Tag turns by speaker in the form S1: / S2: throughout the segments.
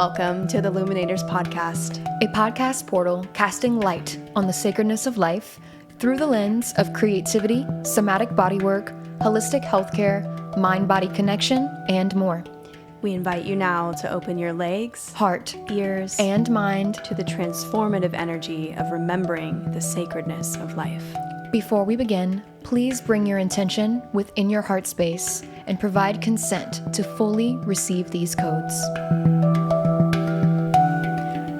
S1: Welcome to the Luminators Podcast,
S2: a podcast portal casting light on the sacredness of life through the lens of creativity, somatic bodywork, holistic healthcare, mind-body connection, and more.
S1: We invite you now to open your legs,
S2: Heart,
S1: ears,
S2: and mind
S1: to the transformative energy of remembering the sacredness of life.
S2: Before we begin, please bring your intention within your heart space and provide consent to fully receive these codes.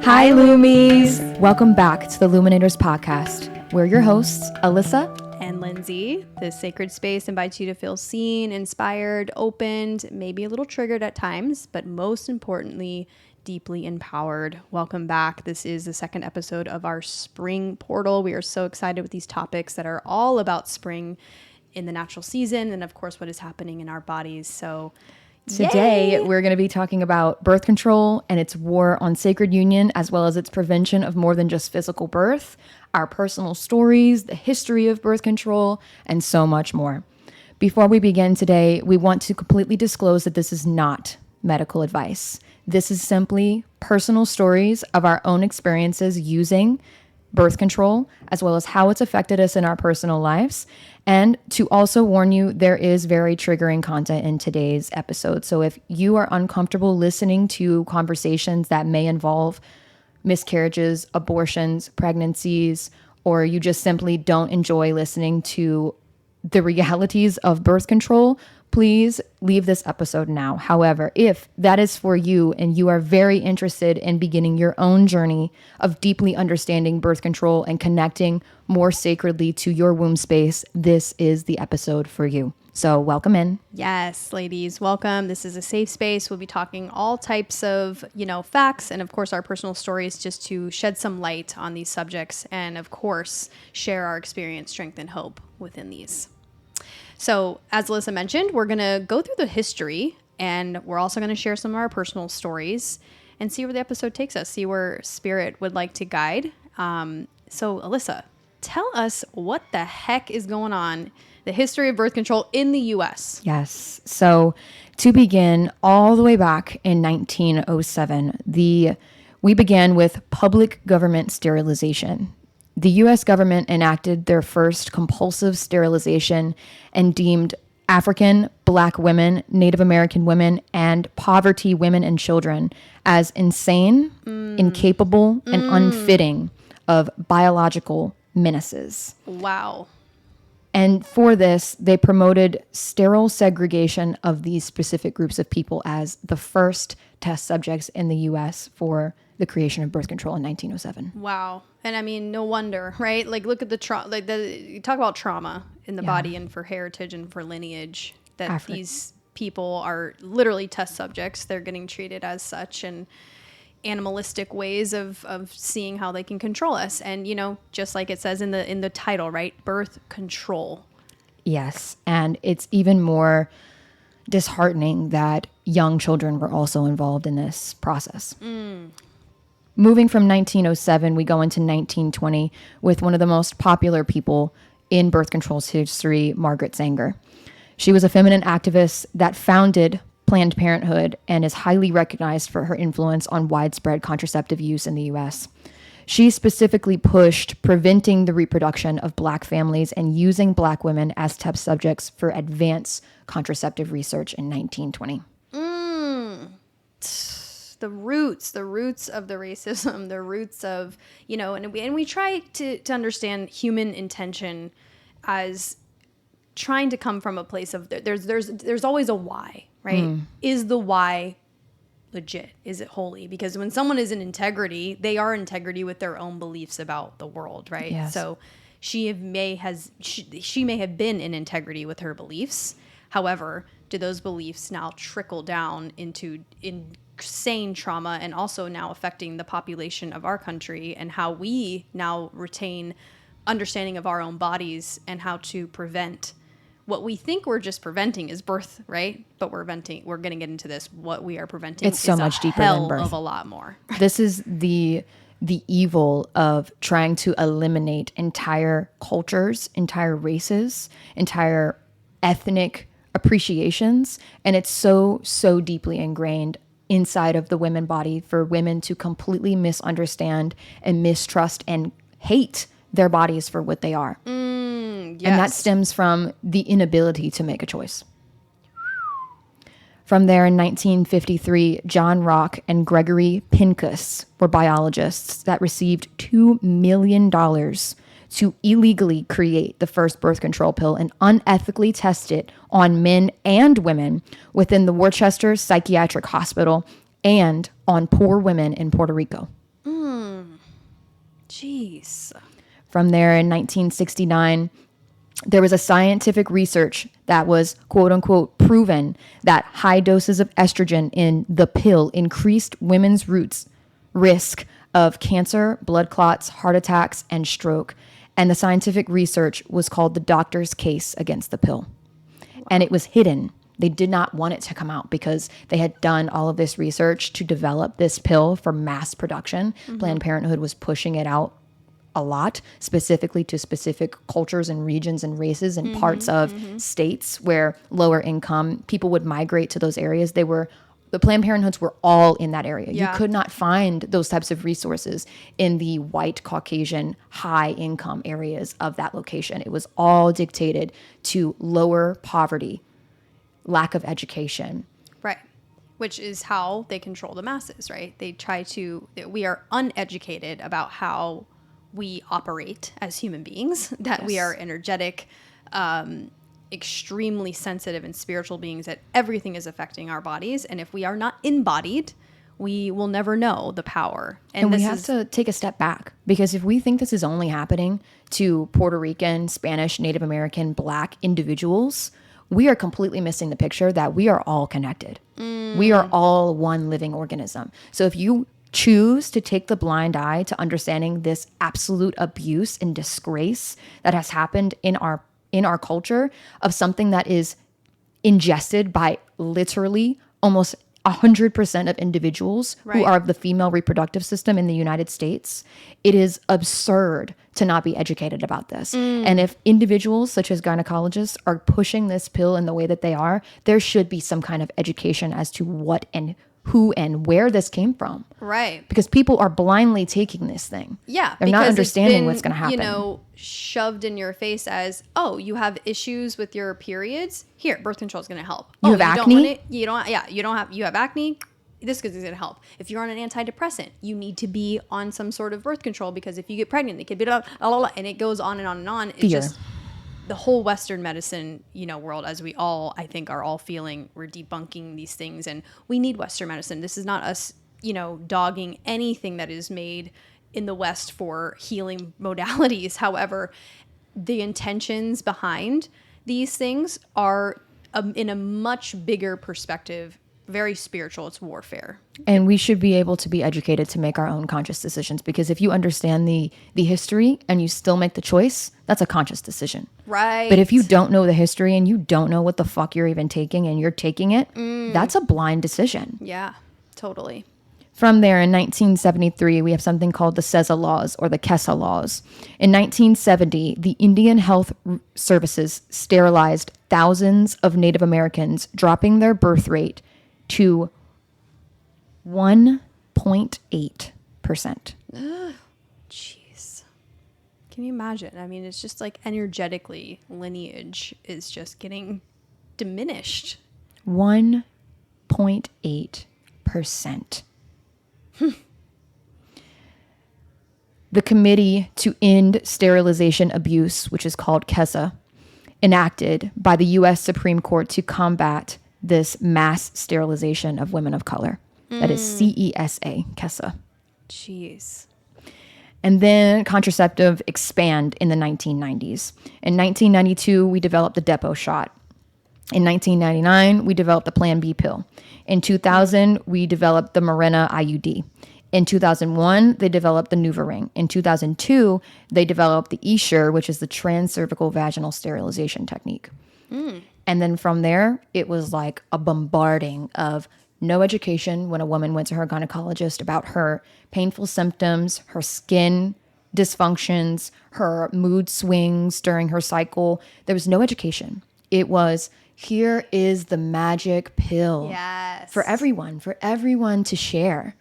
S2: Hi, Loomies! Welcome back to the Luminators Podcast. We're your hosts, Alyssa
S1: and Lindsay. This sacred space invites you to feel seen, inspired, opened, maybe a little triggered at times, but most importantly, deeply empowered. Welcome back. This is the second episode of our spring portal. We are so excited with these topics that are all about spring in the natural season and, of course, what is happening in our bodies. So
S2: today,
S1: yay!
S2: We're going to be talking about birth control and its war on sacred union, as well as its prevention of more than just physical birth, our personal stories, the history of birth control, and so much more. Before we begin today, we want to completely disclose that this is not medical advice. This is simply personal stories of our own experiences using birth control, as well as how it's affected us in our personal lives. And to also warn you, there is very triggering content in today's episode. So if you are uncomfortable listening to conversations that may involve miscarriages, abortions, pregnancies, or you just simply don't enjoy listening to the realities of birth control, please leave this episode now. However, if that is for you and you are very interested in beginning your own journey of deeply understanding birth control and connecting more sacredly to your womb space, this is the episode for you. So welcome in.
S1: Yes, ladies, welcome. This is a safe space. We'll be talking all types of, facts and, of course, our personal stories just to shed some light on these subjects and, of course, share our experience, strength, and hope within these. So as Alyssa mentioned, we're going to go through the history and we're also going to share some of our personal stories and see where the episode takes us, see where spirit would like to guide. So Alyssa, tell us what the heck is going on, the history of birth control in the U.S.
S2: Yes. So to begin, all the way back in 1907, we began with public government sterilization. The U.S. government enacted their first compulsive sterilization and deemed African, Black women, Native American women, and poverty women and children as insane, incapable, and unfitting of biological menaces.
S1: Wow.
S2: And for this, they promoted sterile segregation of these specific groups of people as the first test subjects in the U.S. for the creation of birth control in 1907.
S1: Wow. And I mean, no wonder, right? Like, look at the trauma, you talk about trauma in the body and for heritage and for lineage, that these people are literally test subjects. They're getting treated as such, and animalistic ways of seeing how they can control us. And, just like it says in the title, right? Birth control.
S2: Yes. And it's even more disheartening that young children were also involved in this process. Moving from 1907, we go into 1920 with one of the most popular people in birth control's history, Margaret Sanger. She was a feminine activist that founded Planned Parenthood and is highly recognized for her influence on widespread contraceptive use in the U.S. She specifically pushed preventing the reproduction of Black families and using Black women as test subjects for advanced contraceptive research in 1920.
S1: The roots of the racism, the roots of, and we try to understand human intention as trying to come from a place of there's always a why, right? Is the why legit? Is it holy? Because when someone is in integrity, they are integrity with their own beliefs about the world, right?
S2: Yes.
S1: So she may have been in integrity with her beliefs. However, do those beliefs now trickle down into insane trauma and also now affecting the population of our country and how we now retain understanding of our own bodies and how to prevent what we think we're just preventing is birth, right? But we're going to get into this. What we are preventing
S2: it's so much deeper than birth.
S1: Of a lot more.
S2: This is the evil of trying to eliminate entire cultures, entire races, entire ethnic appreciations. And it's so deeply ingrained inside of the women body for women to completely misunderstand and mistrust and hate their bodies for what they are.
S1: Yes.
S2: And that stems from the inability to make a choice. From there, in 1953, John Rock and Gregory Pincus were biologists that received $2 million to illegally create the first birth control pill and unethically test it on men and women within the Worcester Psychiatric Hospital and on poor women in Puerto Rico.
S1: Jeez.
S2: From there, in 1969, there was a scientific research that was, quote unquote, proven that high doses of estrogen in the pill increased women's risk of cancer, blood clots, heart attacks, and stroke. And the scientific research was called the doctor's case against the pill. Wow. And it was hidden. They did not want it to come out because they had done all of this research to develop this pill for mass production. Mm-hmm. Planned Parenthood was pushing it out a lot, specifically to specific cultures and regions and races and parts of states where lower income people would migrate to those areas. The Planned Parenthoods were all in that area. Yeah. You could not find those types of resources in the white, Caucasian, high income areas of that location. It was all dictated to lower poverty, lack of education.
S1: Right. Which is how they control the masses, right? We are uneducated about how we operate as human beings, that we are energetic, extremely sensitive and spiritual beings, that everything is affecting our bodies. And if we are not embodied, we will never know the power.
S2: And we have to take a step back, because if we think this is only happening to Puerto Rican, Spanish, Native American, Black individuals, we are completely missing the picture that we are all connected. We are all one living organism. So if you choose to take the blind eye to understanding this absolute abuse and disgrace that has happened in our culture of something that is ingested by literally almost 100% of individuals who are of the female reproductive system in the United States, it is absurd to not be educated about this. And if individuals such as gynecologists are pushing this pill in the way that they are, there should be some kind of education as to what and who and where this came from.
S1: Right.
S2: Because people are blindly taking this thing.
S1: Yeah.
S2: They're not understanding what's going to happen.
S1: Shoved in your face as, oh, you have issues with your periods? Here, birth control is going to help.
S2: You have acne?
S1: You have acne? This is going to help. If you're on an antidepressant, you need to be on some sort of birth control, because if you get pregnant, it could be blah, blah, blah, and it goes on and on and on. It's just the whole Western medicine, world, as we all, I think, are all feeling, we're debunking these things, and we need Western medicine. This is not us, dogging anything that is made in the West for healing modalities. However, the intentions behind these things are in a much bigger perspective, very spiritual. It's warfare.
S2: And we should be able to be educated to make our own conscious decisions, because if you understand the history and you still make the choice, that's a conscious decision.
S1: Right.
S2: But if you don't know the history and you don't know what the fuck you're even taking and you're taking it, that's a blind decision.
S1: Yeah, totally.
S2: From there, in 1973, we have something called the CESA laws, or the KESA laws. In 1970, the Indian Health Services sterilized thousands of Native Americans, dropping their birth rate to 1.8%.
S1: Jeez. Can you imagine? I mean, it's just like energetically, lineage is just getting diminished.
S2: 1.8%. The Committee to End Sterilization Abuse, which is called KESA, enacted by the U.S. Supreme Court to combat this mass sterilization of women of color. That is CESA, KESA.
S1: Jeez.
S2: And then contraceptive expand in the 1990s. In 1992, we developed the Depo shot. In 1999, we developed the Plan B pill. In 2000, we developed the Mirena IUD. In 2001, they developed the NuvaRing. In 2002, they developed the Essure, which is the transcervical vaginal sterilization technique. And then from there, it was like a bombarding of no education when a woman went to her gynecologist about her painful symptoms, her skin dysfunctions, her mood swings during her cycle. There was no education. It was, Here is the magic pill.
S1: Yes.
S2: For everyone to share.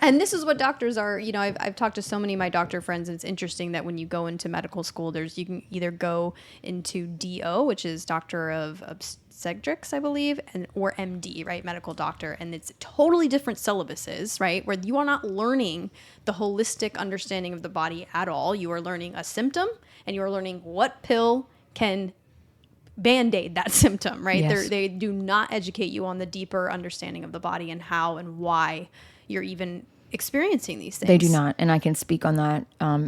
S1: And this is what doctors are, I've talked to so many of my doctor friends, and it's interesting that when you go into medical school, you can either go into DO, which is Doctor of Obstetrics, I believe, or MD, right? Medical doctor. And it's totally different syllabuses, right? Where you are not learning the holistic understanding of the body at all. You are learning a symptom, and you are learning what pill can Band-Aid that symptom, right?
S2: Yes.
S1: They do not educate you on the deeper understanding of the body and how and why you're even experiencing these things.
S2: They do not. And I can speak on that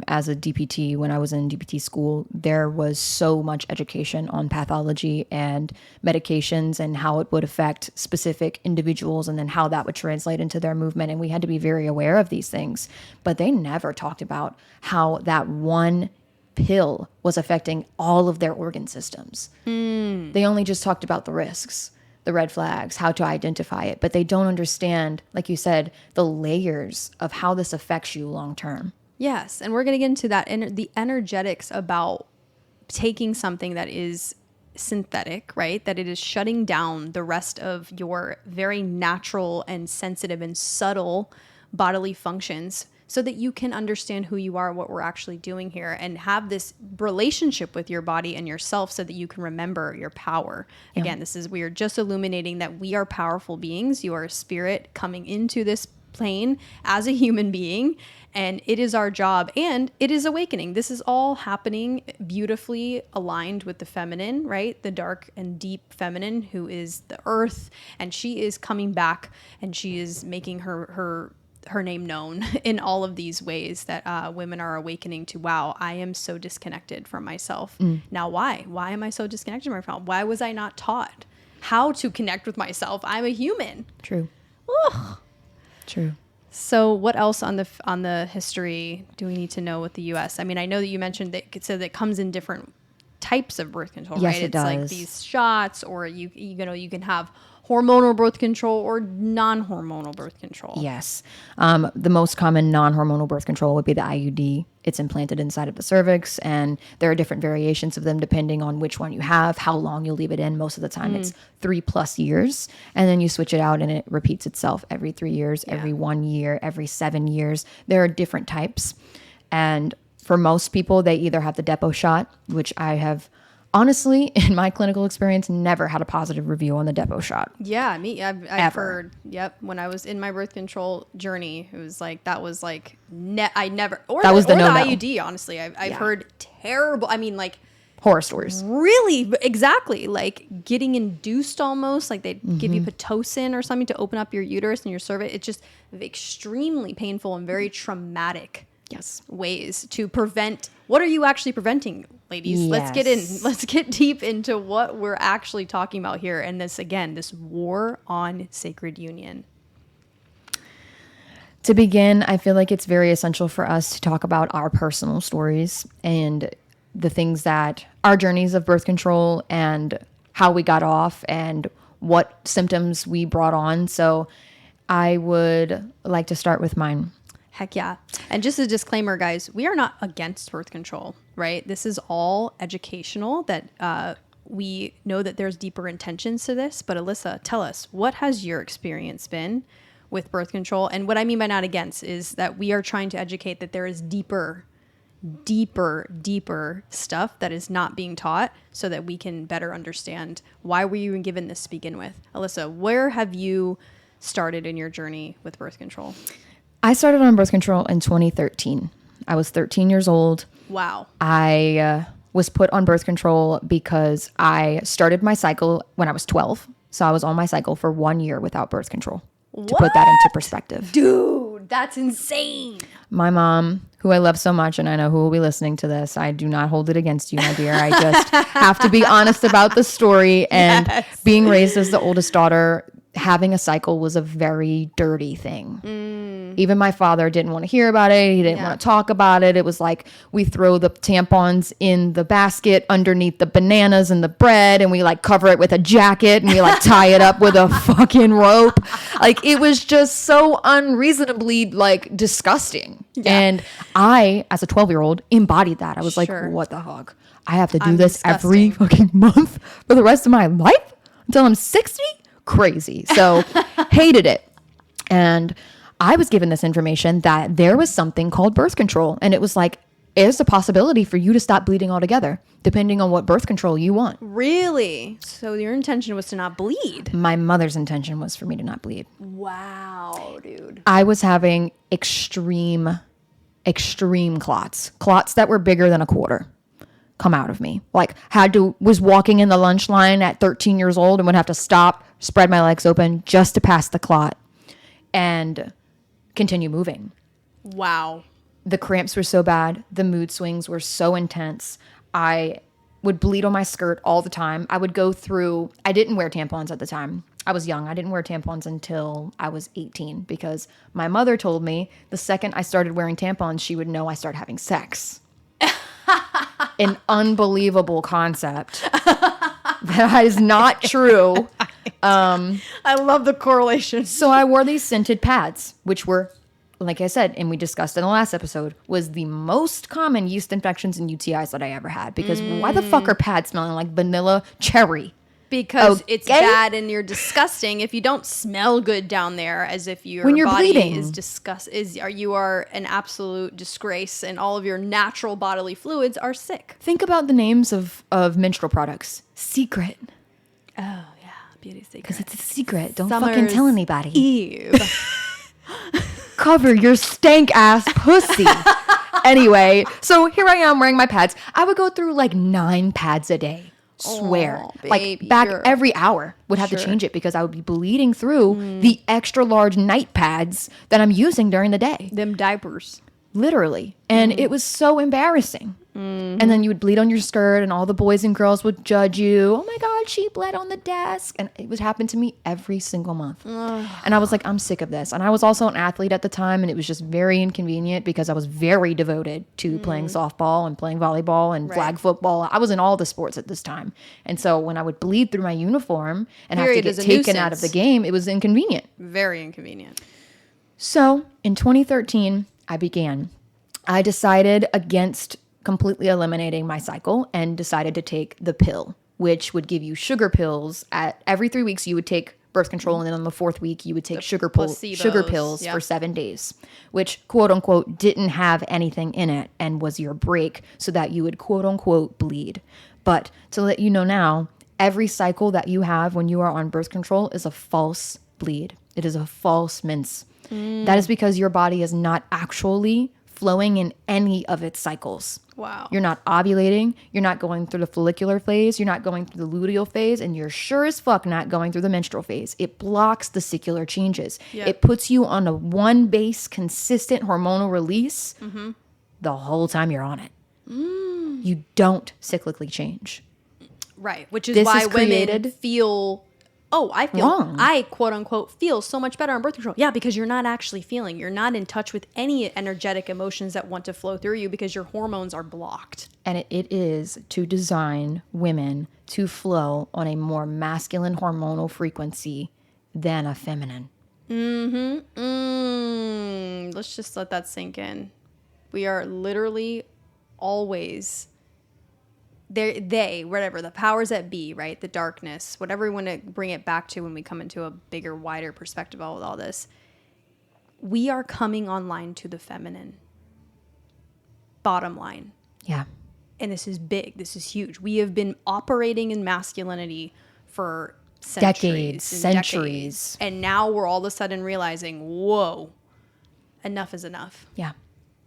S2: as a DPT. When I was in DPT school, there was so much education on pathology and medications and how it would affect specific individuals and then how that would translate into their movement. And we had to be very aware of these things. But they never talked about how that one pill was affecting all of their organ systems. They only just talked about the risks, the red flags, how to identify it, but they don't understand, like you said, the layers of how this affects you long term.
S1: Yes, and we're going to get into that the energetics about taking something that is synthetic, right? That it is shutting down the rest of your very natural and sensitive and subtle bodily functions, so that you can understand who you are, what we're actually doing here, and have this relationship with your body and yourself so that you can remember your power. Yeah. Again, we are just illuminating that we are powerful beings. You are a spirit coming into this plane as a human being, and it is our job, and it is awakening. This is all happening beautifully aligned with the feminine, right? The dark and deep feminine, who is the earth, and she is coming back, and she is making her name known in all of these ways that women are awakening to. Wow, I am so disconnected from myself. Now, why am I so disconnected from myself? Why was I not taught how to connect with myself? I'm a human.
S2: True.
S1: Ugh.
S2: True.
S1: So what else on the history do we need to know with the US? I mean, I know that you mentioned that it comes in different types of birth control,
S2: yes,
S1: right?
S2: It does.
S1: Like these shots, or you can have hormonal birth control or non-hormonal birth control.
S2: Yes. The most common non-hormonal birth control would be the IUD. It's implanted inside of the cervix, and there are different variations of them depending on which one you have, how long you leave it in. Most of the time it's 3+ years, and then you switch it out and it repeats itself every 3 years, every 1 year, every 7 years. There are different types. And for most people, they either have the depot shot, which I have honestly, in my clinical experience, never had a positive review on the depot shot.
S1: Yeah, I've heard. Yep, when I was in my birth control journey, it was like that was like I never
S2: that was the
S1: IUD. Honestly, I've heard terrible. I mean, like
S2: horror stories.
S1: Really, exactly. Like getting induced almost. Like they give you Pitocin or something to open up your uterus and your cervix. It's just extremely painful and very traumatic.
S2: Yes.
S1: Ways to prevent. What are you actually preventing, ladies?
S2: Yes.
S1: Let's get deep into what we're actually talking about here. And this war on sacred union.
S2: To begin, I feel like it's very essential for us to talk about our personal stories and the things that our journeys of birth control and how we got off and what symptoms we brought on. So I would like to start with mine.
S1: Heck yeah. And just a disclaimer, guys, we are not against birth control, right? This is all educational, that we know that there's deeper intentions to this. But Alyssa, tell us, what has your experience been with birth control? And what I mean by not against is that we are trying to educate that there is deeper stuff that is not being taught, so that we can better understand why were you even given this to begin with. Alyssa, where have you started in your journey with birth control?
S2: I started on birth control in 2013. I was 13 years old.
S1: Wow.
S2: I was put on birth control because I started my cycle when I was 12. So I was on my cycle for 1 year without birth control. To put that into perspective.
S1: Dude, that's insane.
S2: My mom, who I love so much, and I know who will be listening to this, I do not hold it against you, my dear. I just have to be honest about the story. And being raised as the oldest daughter, having a cycle was a very dirty thing. Even my father didn't want to hear about it. He didn't want to talk about it. It was like we throw the tampons in the basket underneath the bananas and the bread, and we like cover it with a jacket, and we like tie it up with a fucking rope. Like it was just so unreasonably like disgusting. And I, as a 12-year-old, embodied that. I was like, what the fuck? I have to do this every fucking month for the rest of my life? Until I'm 60? Crazy. So hated it. And I was given this information that there was something called birth control. And it was like, there's a possibility for you to stop bleeding altogether, depending on what birth control you want.
S1: Really? So your intention was to not bleed?
S2: My mother's intention was for me to not bleed.
S1: Wow, dude.
S2: I was having extreme clots that were bigger than a quarter come out of me. Like was walking in the lunch line at 13 years old and would have to stop, spread my legs open just to pass the clot and continue moving.
S1: Wow.
S2: The cramps were so bad. The mood swings were so intense. I would bleed on my skirt all the time. I didn't wear tampons at the time. I was young. I didn't wear tampons until I was 18 because my mother told me the second I started wearing tampons, she would know I started having sex. An unbelievable concept. That is not true.
S1: I love the correlation.
S2: So I wore these scented pads, which were, like I said, and we discussed in the last episode, was the most common yeast infections and UTIs that I ever had. Because why the fuck are pads smelling like vanilla cherry?
S1: Because it's bad and you're disgusting if you don't smell good down there, as if your
S2: when you're
S1: body
S2: bleeding.
S1: You are an absolute disgrace and all of your natural bodily fluids are sick.
S2: Think about the names of menstrual products. Secret.
S1: Oh, yeah. Beauty secret.
S2: Because it's a secret. Don't
S1: Summer's
S2: fucking tell anybody.
S1: Eve.
S2: Cover your stank ass pussy. Anyway, so here I am wearing my pads. I would go through like 9 pads a day. Swear. Like back
S1: girl.
S2: every hour would have to change it because I would be bleeding through the extra large night pads that I'm using during the day.
S1: Them diapers.
S2: Literally. And it was so embarrassing. And then you would bleed on your skirt and all the boys and girls would judge you. Oh my God, she bled on the desk. And it would happen to me every single month. And I was like, I'm sick of this. And I was also an athlete at the time and it was just very inconvenient because I was very devoted to playing softball and playing volleyball and flag football. I was in all the sports at this time. And so when I would bleed through my uniform and have to get taken out of the game, it was inconvenient.
S1: Very inconvenient.
S2: So in 2013, I decided against completely eliminating my cycle and decided to take the pill, which would give you sugar pills. At every 3 weeks, you would take birth control, and then on the 4th week, you would take sugar pills for 7 days, which quote unquote didn't have anything in it and was your break so that you would quote unquote bleed. But to let you know now, every cycle that you have when you are on birth control is a false bleed. It is a false mens. That is because your body is not actually flowing in any of its cycles.
S1: Wow.
S2: You're not ovulating. You're not going through the follicular phase. You're not going through the luteal phase. And you're sure as fuck not going through the menstrual phase. It blocks the cyclical changes. Yep. It puts you on a one base, consistent hormonal release the whole time you're on it. You don't cyclically change.
S1: Right. Which is why women feel... I quote unquote feel so much better on birth control. Yeah, because you're not actually feeling. You're not in touch with any energetic emotions that want to flow through you because your hormones are blocked.
S2: And it is to design women to flow on a more masculine hormonal frequency than a feminine.
S1: Let's just let that sink in. We are literally always... whatever, the powers that be, right? The darkness, whatever we want to bring it back to when we come into a bigger, wider perspective of all this. We are coming online to the feminine. Bottom line.
S2: Yeah.
S1: And this is big. This is huge. We have been operating in masculinity for centuries. And now we're all of a sudden realizing, whoa, enough is enough.
S2: Yeah,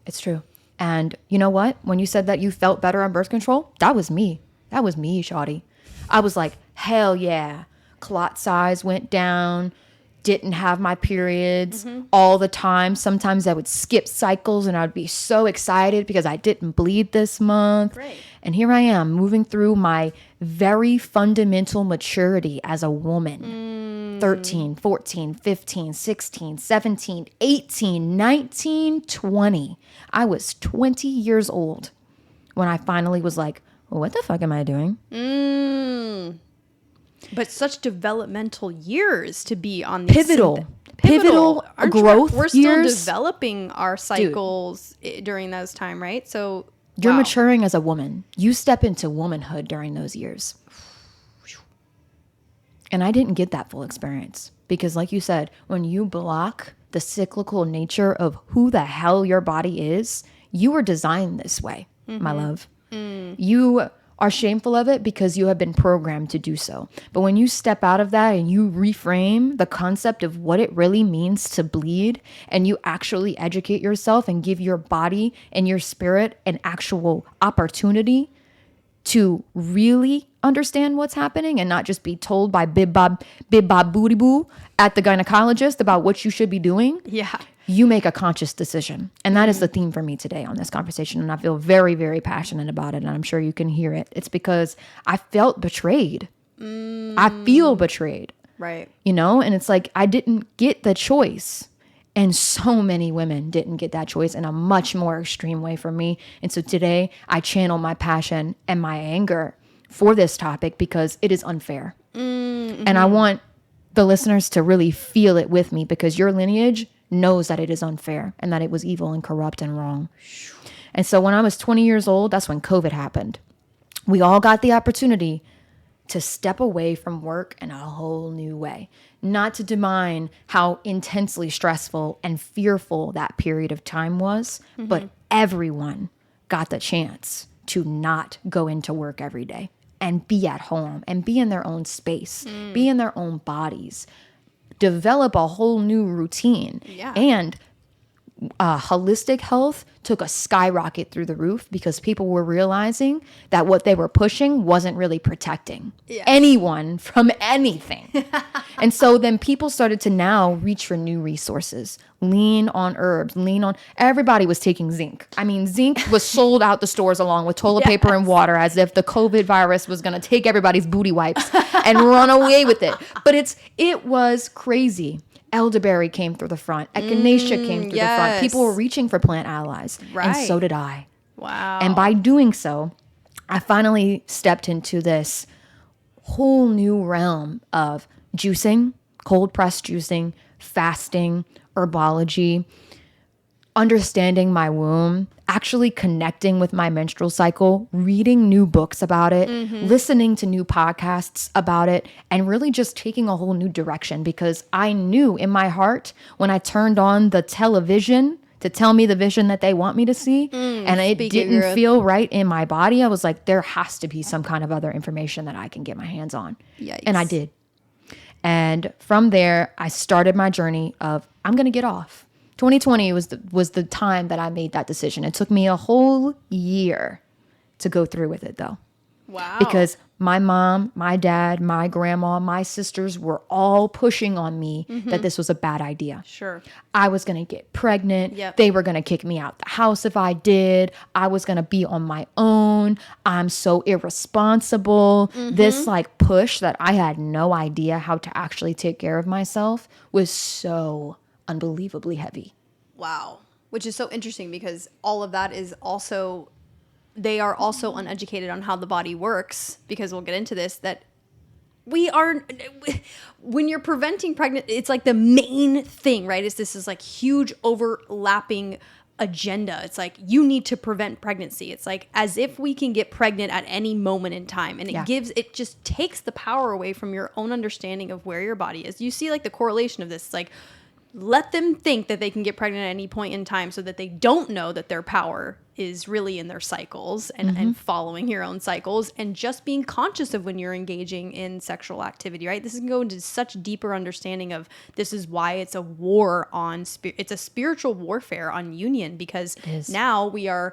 S2: it's true. And you know what? When you said that you felt better on birth control, that was me. That was me, shawty. I was like, hell yeah. Clot size went down. Didn't have my periods all the time. Sometimes I would skip cycles and I would be so excited because I didn't bleed this month.
S1: Right.
S2: And here I am moving through my very fundamental maturity as a woman. 13, 14, 15, 16, 17, 18, 19, 20. I was 20 years old when I finally was like, well, what the fuck am I doing?
S1: But such developmental years to be on these
S2: pivotal
S1: Aren't
S2: growth
S1: we're still
S2: years.
S1: developing our cycles during those time, right? So
S2: you're maturing as a woman. You step into womanhood during those years. And I didn't get that full experience because, like you said, when you block the cyclical nature of who the hell your body is, you were designed this way, my love. You are shameful of it because you have been programmed to do so. But when you step out of that and you reframe the concept of what it really means to bleed, and you actually educate yourself and give your body and your spirit an actual opportunity to really understand what's happening and not just be told by bib bob booty boo at the gynecologist about what you should be doing.
S1: Yeah.
S2: You make a conscious decision. And that is the theme for me today on this conversation. And I feel very, very passionate about it. And I'm sure you can hear it. It's because I felt betrayed. I feel betrayed.
S1: Right.
S2: You know, and it's like I didn't get the choice. And so many women didn't get that choice in a much more extreme way for me. And so today I channel my passion and my anger for this topic because it is unfair. And I want the listeners to really feel it with me because your lineage knows that it is unfair and that it was evil and corrupt and wrong. And so when I was 20 years old, that's when COVID happened. We all got the opportunity to step away from work in a whole new way. Not to demine how intensely stressful and fearful that period of time was, but everyone got the chance to not go into work every day and be at home and be in their own space, be in their own bodies, develop a whole new routine.
S1: Yeah.
S2: And holistic health took a skyrocket through the roof because people were realizing that what they were pushing wasn't really protecting anyone from anything. And so then people started to now reach for new resources, lean on herbs, everybody was taking zinc. I mean, zinc was sold out the stores along with toilet paper and water as if the COVID virus was going to take everybody's booty wipes and run away with it. But it was crazy. Elderberry came through the front. Echinacea came through the front. People were reaching for plant allies.
S1: Right.
S2: And so did I.
S1: Wow.
S2: And by doing so, I finally stepped into this whole new realm of juicing, cold pressed juicing, fasting, herbology, understanding my womb, actually connecting with my menstrual cycle, reading new books about it, listening to new podcasts about it, and really just taking a whole new direction because I knew in my heart when I turned on the television to tell me the vision that they want me to see, and it didn't feel right in my body, I was like, there has to be some kind of other information that I can get my hands on.
S1: Yikes.
S2: And I did. And from there, I started my journey of, I'm going to get off. 2020 was the time that I made that decision. It took me a whole year to go through with it, though.
S1: Wow.
S2: Because my mom, my dad, my grandma, my sisters were all pushing on me that this was a bad idea.
S1: Sure.
S2: I was going to get pregnant.
S1: Yep.
S2: They were going to kick me out the house if I did. I was going to be on my own. I'm so irresponsible. This like push that I had no idea how to actually take care of myself was so unbelievably heavy.
S1: Wow. Which is so interesting because all of that is also, they are also uneducated on how the body works, because we'll get into this, that when you're preventing pregnancy, it's like the main thing, right? This is like huge overlapping agenda. It's like, you need to prevent pregnancy. It's like as if we can get pregnant at any moment in time. And it just takes the power away from your own understanding of where your body is. You see like the correlation of this. It's like, let them think that they can get pregnant at any point in time so that they don't know that their power is really in their cycles and following your own cycles, and just being conscious of when you're engaging in sexual activity, right? This can go into such deeper understanding of, this is why it's a war on it's a spiritual warfare on union, because now we are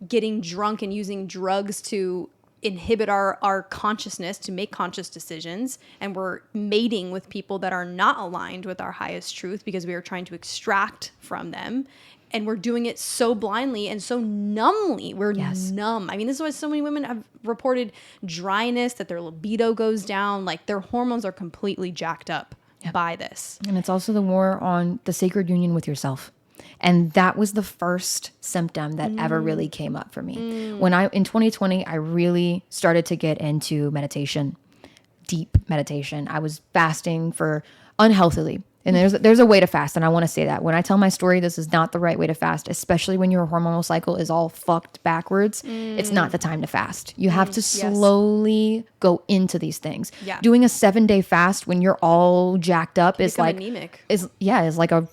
S1: getting drunk and using drugs to inhibit our consciousness to make conscious decisions, and we're mating with people that are not aligned with our highest truth because we are trying to extract from them, and we're doing it so blindly and so numbly. We're numb. I mean, this is why so many women have reported dryness, that their libido goes down, like their hormones are completely jacked up by this.
S2: And it's also the war on the sacred union with yourself. And that was the first symptom that ever really came up for me. When in 2020, I really started to get into meditation, deep meditation. I was fasting unhealthily And there's a way to fast. And I want to say that when I tell my story, this is not the right way to fast, especially when your hormonal cycle is all fucked backwards. It's not the time to fast. You have to slowly go into these things.
S1: Yeah.
S2: Doing a 7-day fast when you're all jacked up is like
S1: anemic.
S2: Is like a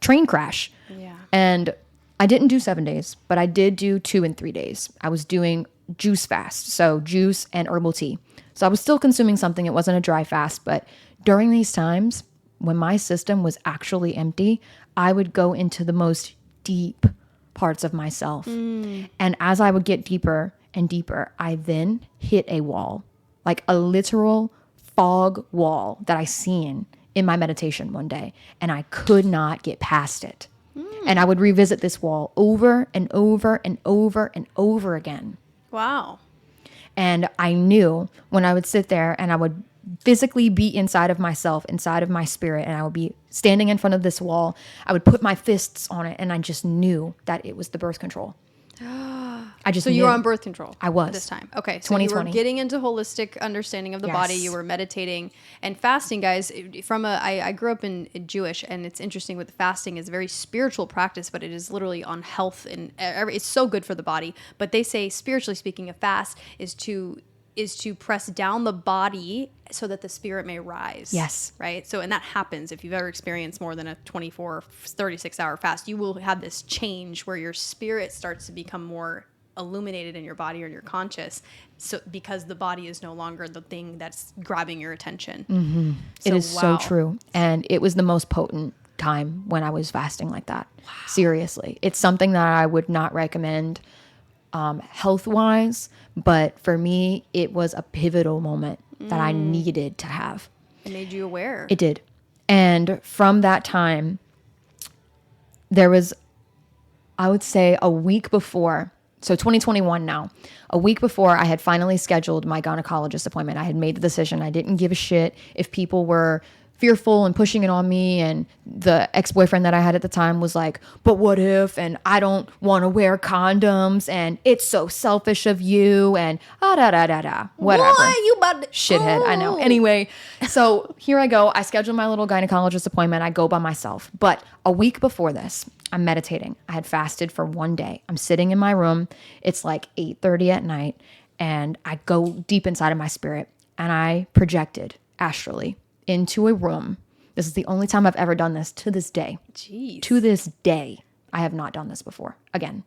S2: train crash.
S1: Yeah.
S2: And I didn't do 7 days, but I did do 2 and 3 days. I was doing juice fast, so juice and herbal tea. So I was still consuming something. It wasn't a dry fast, but during these times, when my system was actually empty, I would go into the most deep parts of myself. And as I would get deeper and deeper, I then hit a wall, like a literal fog wall that I seen in my meditation one day. And I could not get past it. And I would revisit this wall over and over and over and over again.
S1: Wow.
S2: And I knew when I would sit there and I would physically be inside of myself, inside of my spirit, and I would be standing in front of this wall, I would put my fists on it, and I just knew that it was the birth control. I just
S1: So you were on birth control.
S2: I was.
S1: At this time. Okay. So you were getting into holistic understanding of the body. You were meditating and fasting, guys. I grew up in Jewish, and it's interesting with fasting is a very spiritual practice, but it is literally on health and it's so good for the body. But they say, spiritually speaking, a fast is to press down the body so that the spirit may rise.
S2: Yes.
S1: Right? So, and that happens if you've ever experienced more than a 24, 36-hour fast, you will have this change where your spirit starts to become more illuminated in your body or in your conscious. So, because the body is no longer the thing that's grabbing your attention.
S2: Mm-hmm. So, it is so true. And it was the most potent time when I was fasting like that. Wow. Seriously. It's something that I would not recommend health-wise, but for me, it was a pivotal moment that I needed to have.
S1: It made you aware.
S2: It did. And from that time, there was, I would say, a week before, so 2021 now, a week before I had finally scheduled my gynecologist appointment. I had made the decision. I didn't give a shit if people were fearful and pushing it on me, and the ex-boyfriend that I had at the time was like, but what if, and I don't want to wear condoms, and it's so selfish of you, and whatever.
S1: Boy, you about to
S2: shithead. I know. Anyway, so here I go. I scheduled my little gynecologist appointment. I go by myself. But a week before this, I'm meditating. I had fasted for 1 day. I'm sitting in my room. It's like 8:30 at night, and I go deep inside of my spirit, and I projected astrally into a room. This is the only time I've ever done this to this day.
S1: Jeez.
S2: To this day, I have not done this before. Again,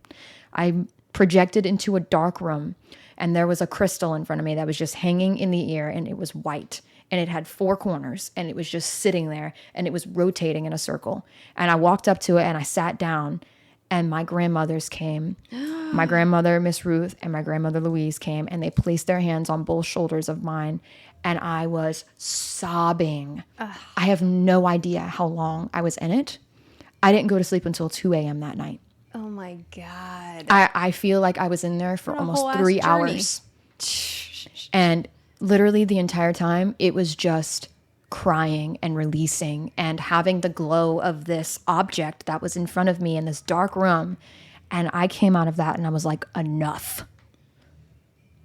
S2: I projected into a dark room, and there was a crystal in front of me that was just hanging in the air, and it was white, and it had 4 corners, and it was just sitting there, and it was rotating in a circle. And I walked up to it, and I sat down, and my grandmothers came. My grandmother, Miss Ruth, and my grandmother, Louise, came, and they placed their hands on both shoulders of mine, and I was sobbing. I have no idea how long I was in it. I didn't go to sleep until 2 a.m. that night.
S1: Oh my God.
S2: I feel like I was in there for almost 3 hours. And literally the entire time, it was just crying and releasing and having the glow of this object that was in front of me in this dark room. And I came out of that and I was like, enough.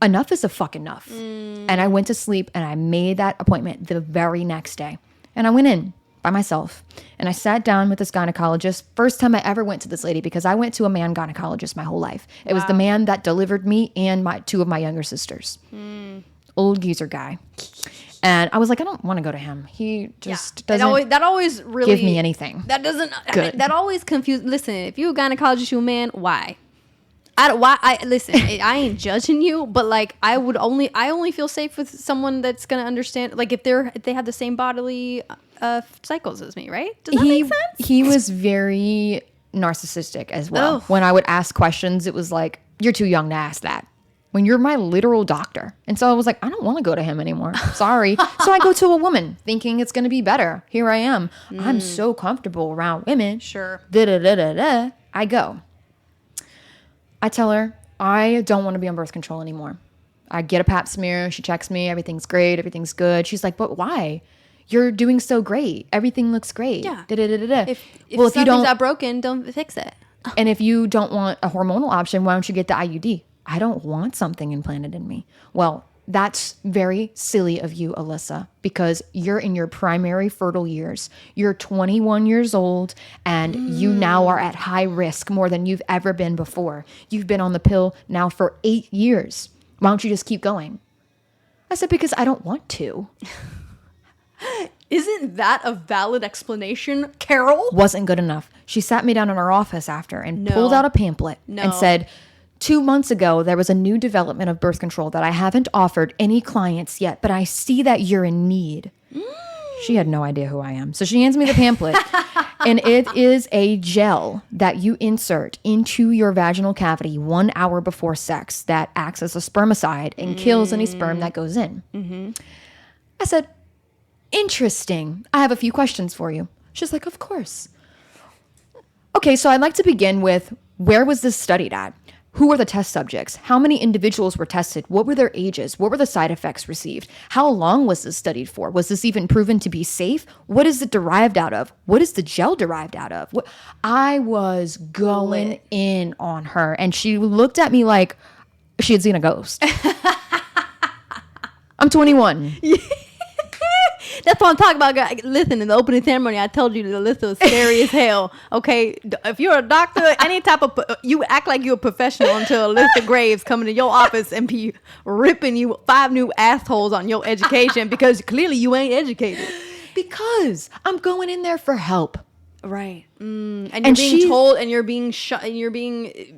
S2: Enough is a fuck enough. And I went to sleep and I made that appointment the very next day. And I went in by myself and I sat down with this gynecologist. First time I ever went to this lady, because I went to a man gynecologist my whole life. It was the man that delivered me and 2 of my younger sisters. Old geezer guy. And I was like, I don't want to go to him. He just doesn't
S1: that always really
S2: give me anything.
S1: That doesn't
S2: good.
S1: That always confuse. Listen, if you're a gynecologist, you a man, why? Listen, I ain't judging you, but like I only feel safe with someone that's gonna understand. Like if they have the same bodily cycles as me, right? Does that make sense?
S2: He was very narcissistic as well. When I would ask questions, it was like, you're too young to ask that. When you're my literal doctor. And so I was like, I don't want to go to him anymore. Sorry. So I go to a woman thinking it's going to be better. Here I am. I'm so comfortable around women.
S1: Sure.
S2: I go. I tell her, I don't want to be on birth control anymore. I get a pap smear. She checks me. Everything's great. Everything's good. She's like, but why? You're doing so great. Everything looks great.
S1: Yeah.
S2: If
S1: something's not broken, don't fix it.
S2: And if you don't want a hormonal option, why don't you get the IUD? I don't want something implanted in me. Well, That's very silly of you, Alyssa, because you're in your primary fertile years. You're 21 years old and you now are at high risk more than you've ever been before. You've been on the pill now for 8 years. Why don't you just keep going? I said, because I don't want to.
S1: Isn't that a valid explanation, Carol?
S2: Wasn't good enough. She sat me down in her office after and pulled out a pamphlet and said, 2 months ago, there was a new development of birth control that I haven't offered any clients yet, but I see that you're in need. She had no idea who I am. So she hands me the pamphlet, and it is a gel that you insert into your vaginal cavity 1 hour before sex that acts as a spermicide and kills any sperm that goes in. I said, interesting. I have a few questions for you. She's like, of course. Okay, so I'd like to begin with, where was this studied at? Who were the test subjects? How many individuals were tested? What were their ages? What were the side effects received? How long was this studied for? Was this even proven to be safe? What is it derived out of? What is the gel derived out of? I was going in on her, and she looked at me like she had seen a ghost. I'm 21.
S1: That's what I'm talking about, guys. Listen, in the opening ceremony, I told you that Alyssa was scary as hell. Okay, if you're a doctor, any type of, you act like you're a professional until Alyssa Graves coming to your office and be ripping you 5 new assholes on your education because clearly you ain't educated.
S2: Because I'm going in there for help.
S1: Right. And you're being told, and you're being and you're being,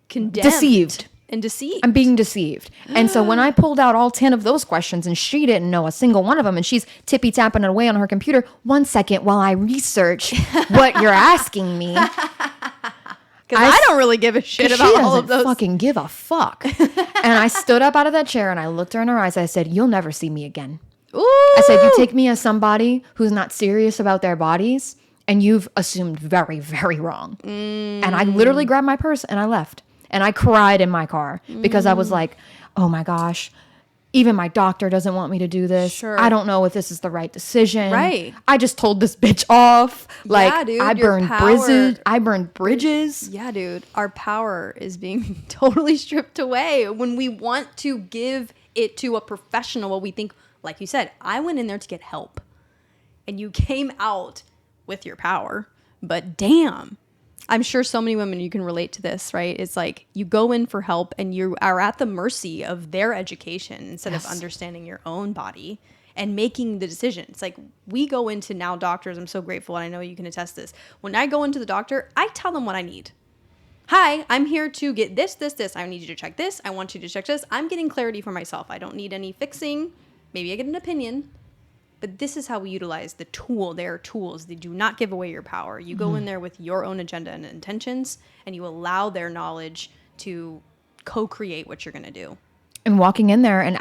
S1: condemned.
S2: Deceived.
S1: And deceived.
S2: I'm being deceived. And so when I pulled out all 10 of those questions and she didn't know a single one of them and she's tippy-tapping it away on her computer, 1 second while I research what you're asking me.
S1: Because I don't really give a shit about all of those.
S2: She doesn't fucking give a fuck. And I stood up out of that chair and I looked her in her eyes. I said, you'll never see me again.
S1: Ooh.
S2: I said, you take me as somebody who's not serious about their bodies and you've assumed very, very wrong. And I literally grabbed my purse and I left. And I cried in my car because I was like, oh my gosh, even my doctor doesn't want me to do this.
S1: Sure.
S2: I don't know if this is the right decision.
S1: Right.
S2: I just told this bitch off. Like,
S1: yeah, dude,
S2: I burned bridges.
S1: Yeah, dude. Our power is being totally stripped away when we want to give it to a professional. What we think, like you said, I went in there to get help. And you came out with your power. But damn. I'm sure so many women, you can relate to this, right? It's like you go in for help and you are at the mercy of their education instead of understanding your own body and making the decision. It's like we go into now doctors. I'm so grateful. And I know you can attest this. When I go into the doctor, I tell them what I need. Hi, I'm here to get this. I need you to check this. I want you to check this. I'm getting clarity for myself. I don't need any fixing. Maybe I get an opinion. But this is how we utilize the tool. They are tools. They do not give away your power. You go in there with your own agenda and intentions, and you allow their knowledge to co-create what you're going to do.
S2: And walking in there and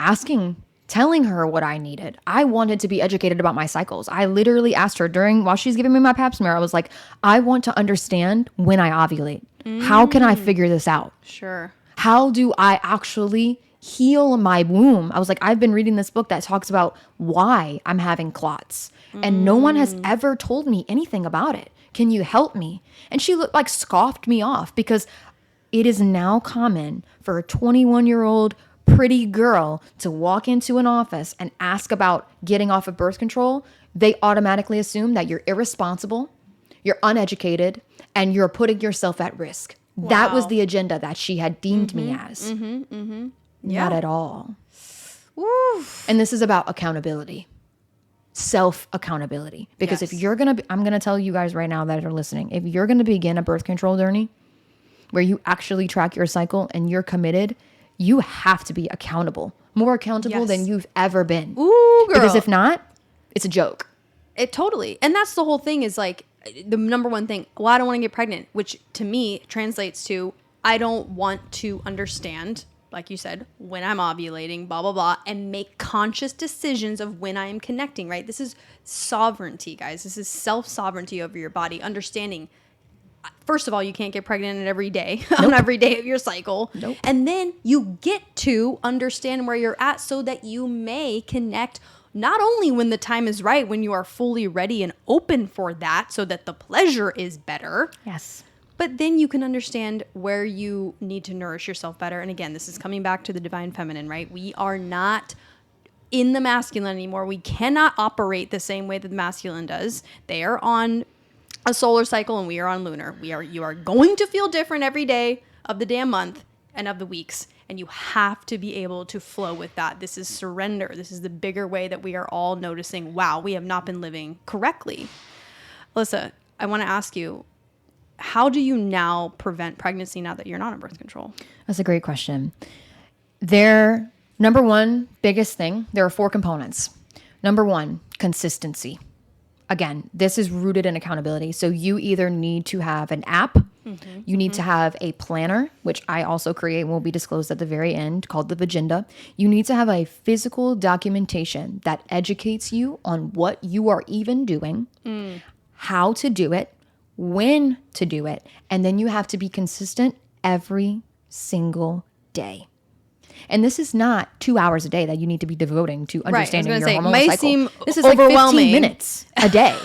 S2: telling her what I needed. I wanted to be educated about my cycles. I literally asked her while she's giving me my pap smear, I was like, I want to understand when I ovulate. How can I figure this out?
S1: Sure.
S2: How do I actually heal my womb? I was like, I've been reading this book that talks about why I'm having clots and no one has ever told me anything about it. Can you help me? And she scoffed me off because it is now common for a 21-year-old pretty girl to walk into an office and ask about getting off of birth control. They automatically assume that you're irresponsible, you're uneducated, and you're putting yourself at risk. Wow. That was the agenda that she had deemed me as.
S1: Yeah.
S2: Not at all.
S1: Oof.
S2: And this is about accountability, self-accountability. Because if you're going to, I'm going to tell you guys right now that are listening, if you're going to begin a birth control journey where you actually track your cycle and you're committed, you have to be accountable, more accountable than you've ever been.
S1: Ooh, girl.
S2: Because if not, it's a joke.
S1: It totally. And that's the whole thing is like the number one thing. Well, I don't want to get pregnant, which to me translates to I don't want to understand, like you said, when I'm ovulating, blah, blah, blah, and make conscious decisions of when I am connecting, right? This is sovereignty, guys. This is self-sovereignty over your body, understanding. First of all, you can't get pregnant every day, on every day of your cycle.
S2: Nope.
S1: And then you get to understand where you're at so that you may connect not only when the time is right, when you are fully ready and open for that so that the pleasure is better.
S2: Yes.
S1: But then you can understand where you need to nourish yourself better. And again, this is coming back to the divine feminine, right? We are not in the masculine anymore. We cannot operate the same way that the masculine does. They are on a solar cycle and we are on lunar. You are going to feel different every day of the damn month and of the weeks. And you have to be able to flow with that. This is surrender. This is the bigger way that we are all noticing, wow, we have not been living correctly. Alyssa, I want to ask you, how do you now prevent pregnancy now that you're not on birth control?
S2: That's a great question. Number one, biggest thing, there are 4 components. Number 1, consistency. Again, this is rooted in accountability. So you either need to have an app, you need to have a planner, which I also create and will be disclosed at the very end, called the Vagenda. You need to have a physical documentation that educates you on what you are even doing, how to do it, when to do it, and then you have to be consistent every single day. And this is not 2 hours a day that you need to be devoting to understanding your hormonal cycle. This is like 15 minutes a day.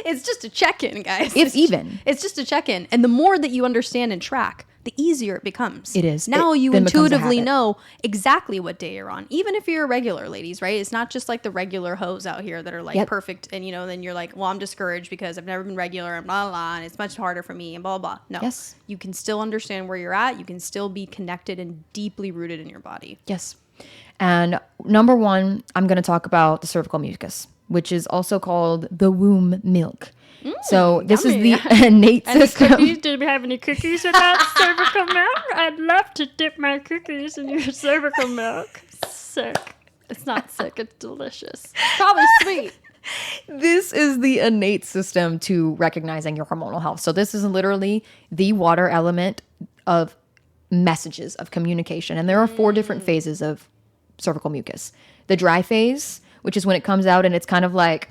S1: It's just a check-in, guys.
S2: It's
S1: just a check-in. And the more that you understand and track, the easier it becomes.
S2: It is.
S1: Now you intuitively know exactly what day you're on. Even if you're a regular, ladies, right? It's not just like the regular hoes out here that are like perfect. And, then you're like, well, I'm discouraged because I've never been regular and blah, blah, blah, and it's much harder for me and blah, blah, blah. No.
S2: Yes.
S1: You can still understand where you're at. You can still be connected and deeply rooted in your body.
S2: Yes. And number 1, I'm going to talk about the cervical mucus, which is also called the womb milk. So this
S1: yummy.
S2: Is the innate system.
S3: Do we have any cookies with that cervical milk? I'd love to dip my cookies in your cervical milk. Sick. It's not sick. It's delicious. Probably sweet.
S2: This is the innate system to recognizing your hormonal health. So this is literally the water element of messages of communication. And there are 4 different phases of cervical mucus. The dry phase, which is when it comes out and it's kind of like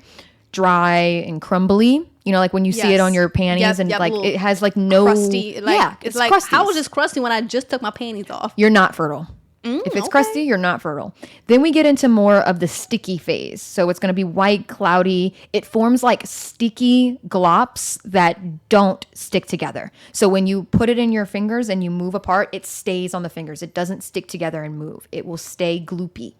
S2: dry and crumbly. Like when you see it on your panties and like it has like no
S1: crusty. It's like
S2: crusties.
S1: How is this crusty when I just took my panties off?
S2: You're not fertile. If it's crusty, you're not fertile. Then we get into more of the sticky phase. So it's going to be white, cloudy. It forms like sticky glops that don't stick together. So when you put it in your fingers and you move apart, it stays on the fingers. It doesn't stick together and move. It will stay gloopy.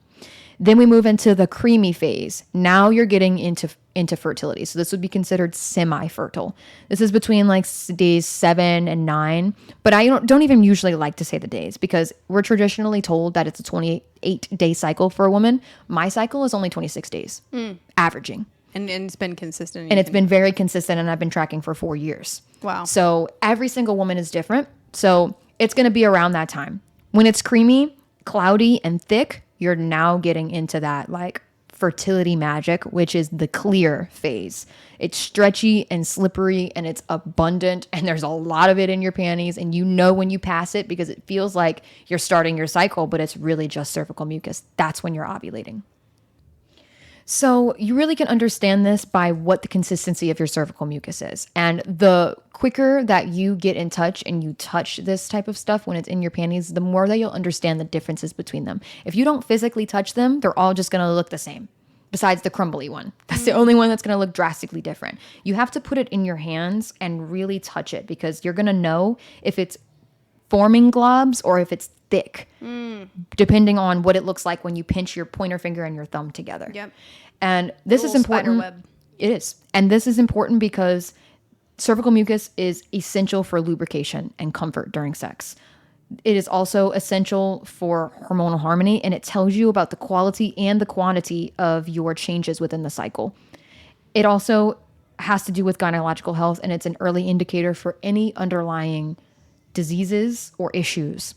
S2: Then we move into the creamy phase. Now you're getting into fertility. So this would be considered semi-fertile. This is between like days 7 and 9. But I don't even usually like to say the days because we're traditionally told that it's a 28-day cycle for a woman. My cycle is only 26 days, averaging.
S1: And it's been consistent.
S2: And it's been very consistent, and I've been tracking for 4 years.
S1: Wow.
S2: So every single woman is different. So it's going to be around that time. When it's creamy, cloudy, and thick, you're now getting into that like fertility magic, which is the clear phase. It's stretchy and slippery and it's abundant and there's a lot of it in your panties, and when you pass it because it feels like you're starting your cycle, but it's really just cervical mucus. That's when you're ovulating. So you really can understand this by what the consistency of your cervical mucus is. And the quicker that you get in touch and you touch this type of stuff when it's in your panties, the more that you'll understand the differences between them. If you don't physically touch them, they're all just going to look the same. Besides the crumbly one. That's the only one that's going to look drastically different. You have to put it in your hands and really touch it because you're going to know if it's forming globs or if it's thick, depending on what it looks like when you pinch your pointer finger and your thumb together.
S1: Yep.
S2: And this is important.
S1: Spider web.
S2: It is. And this is important because cervical mucus is essential for lubrication and comfort during sex. It is also essential for hormonal harmony, and it tells you about the quality and the quantity of your changes within the cycle. It also has to do with gynecological health, and it's an early indicator for any underlying diseases or issues.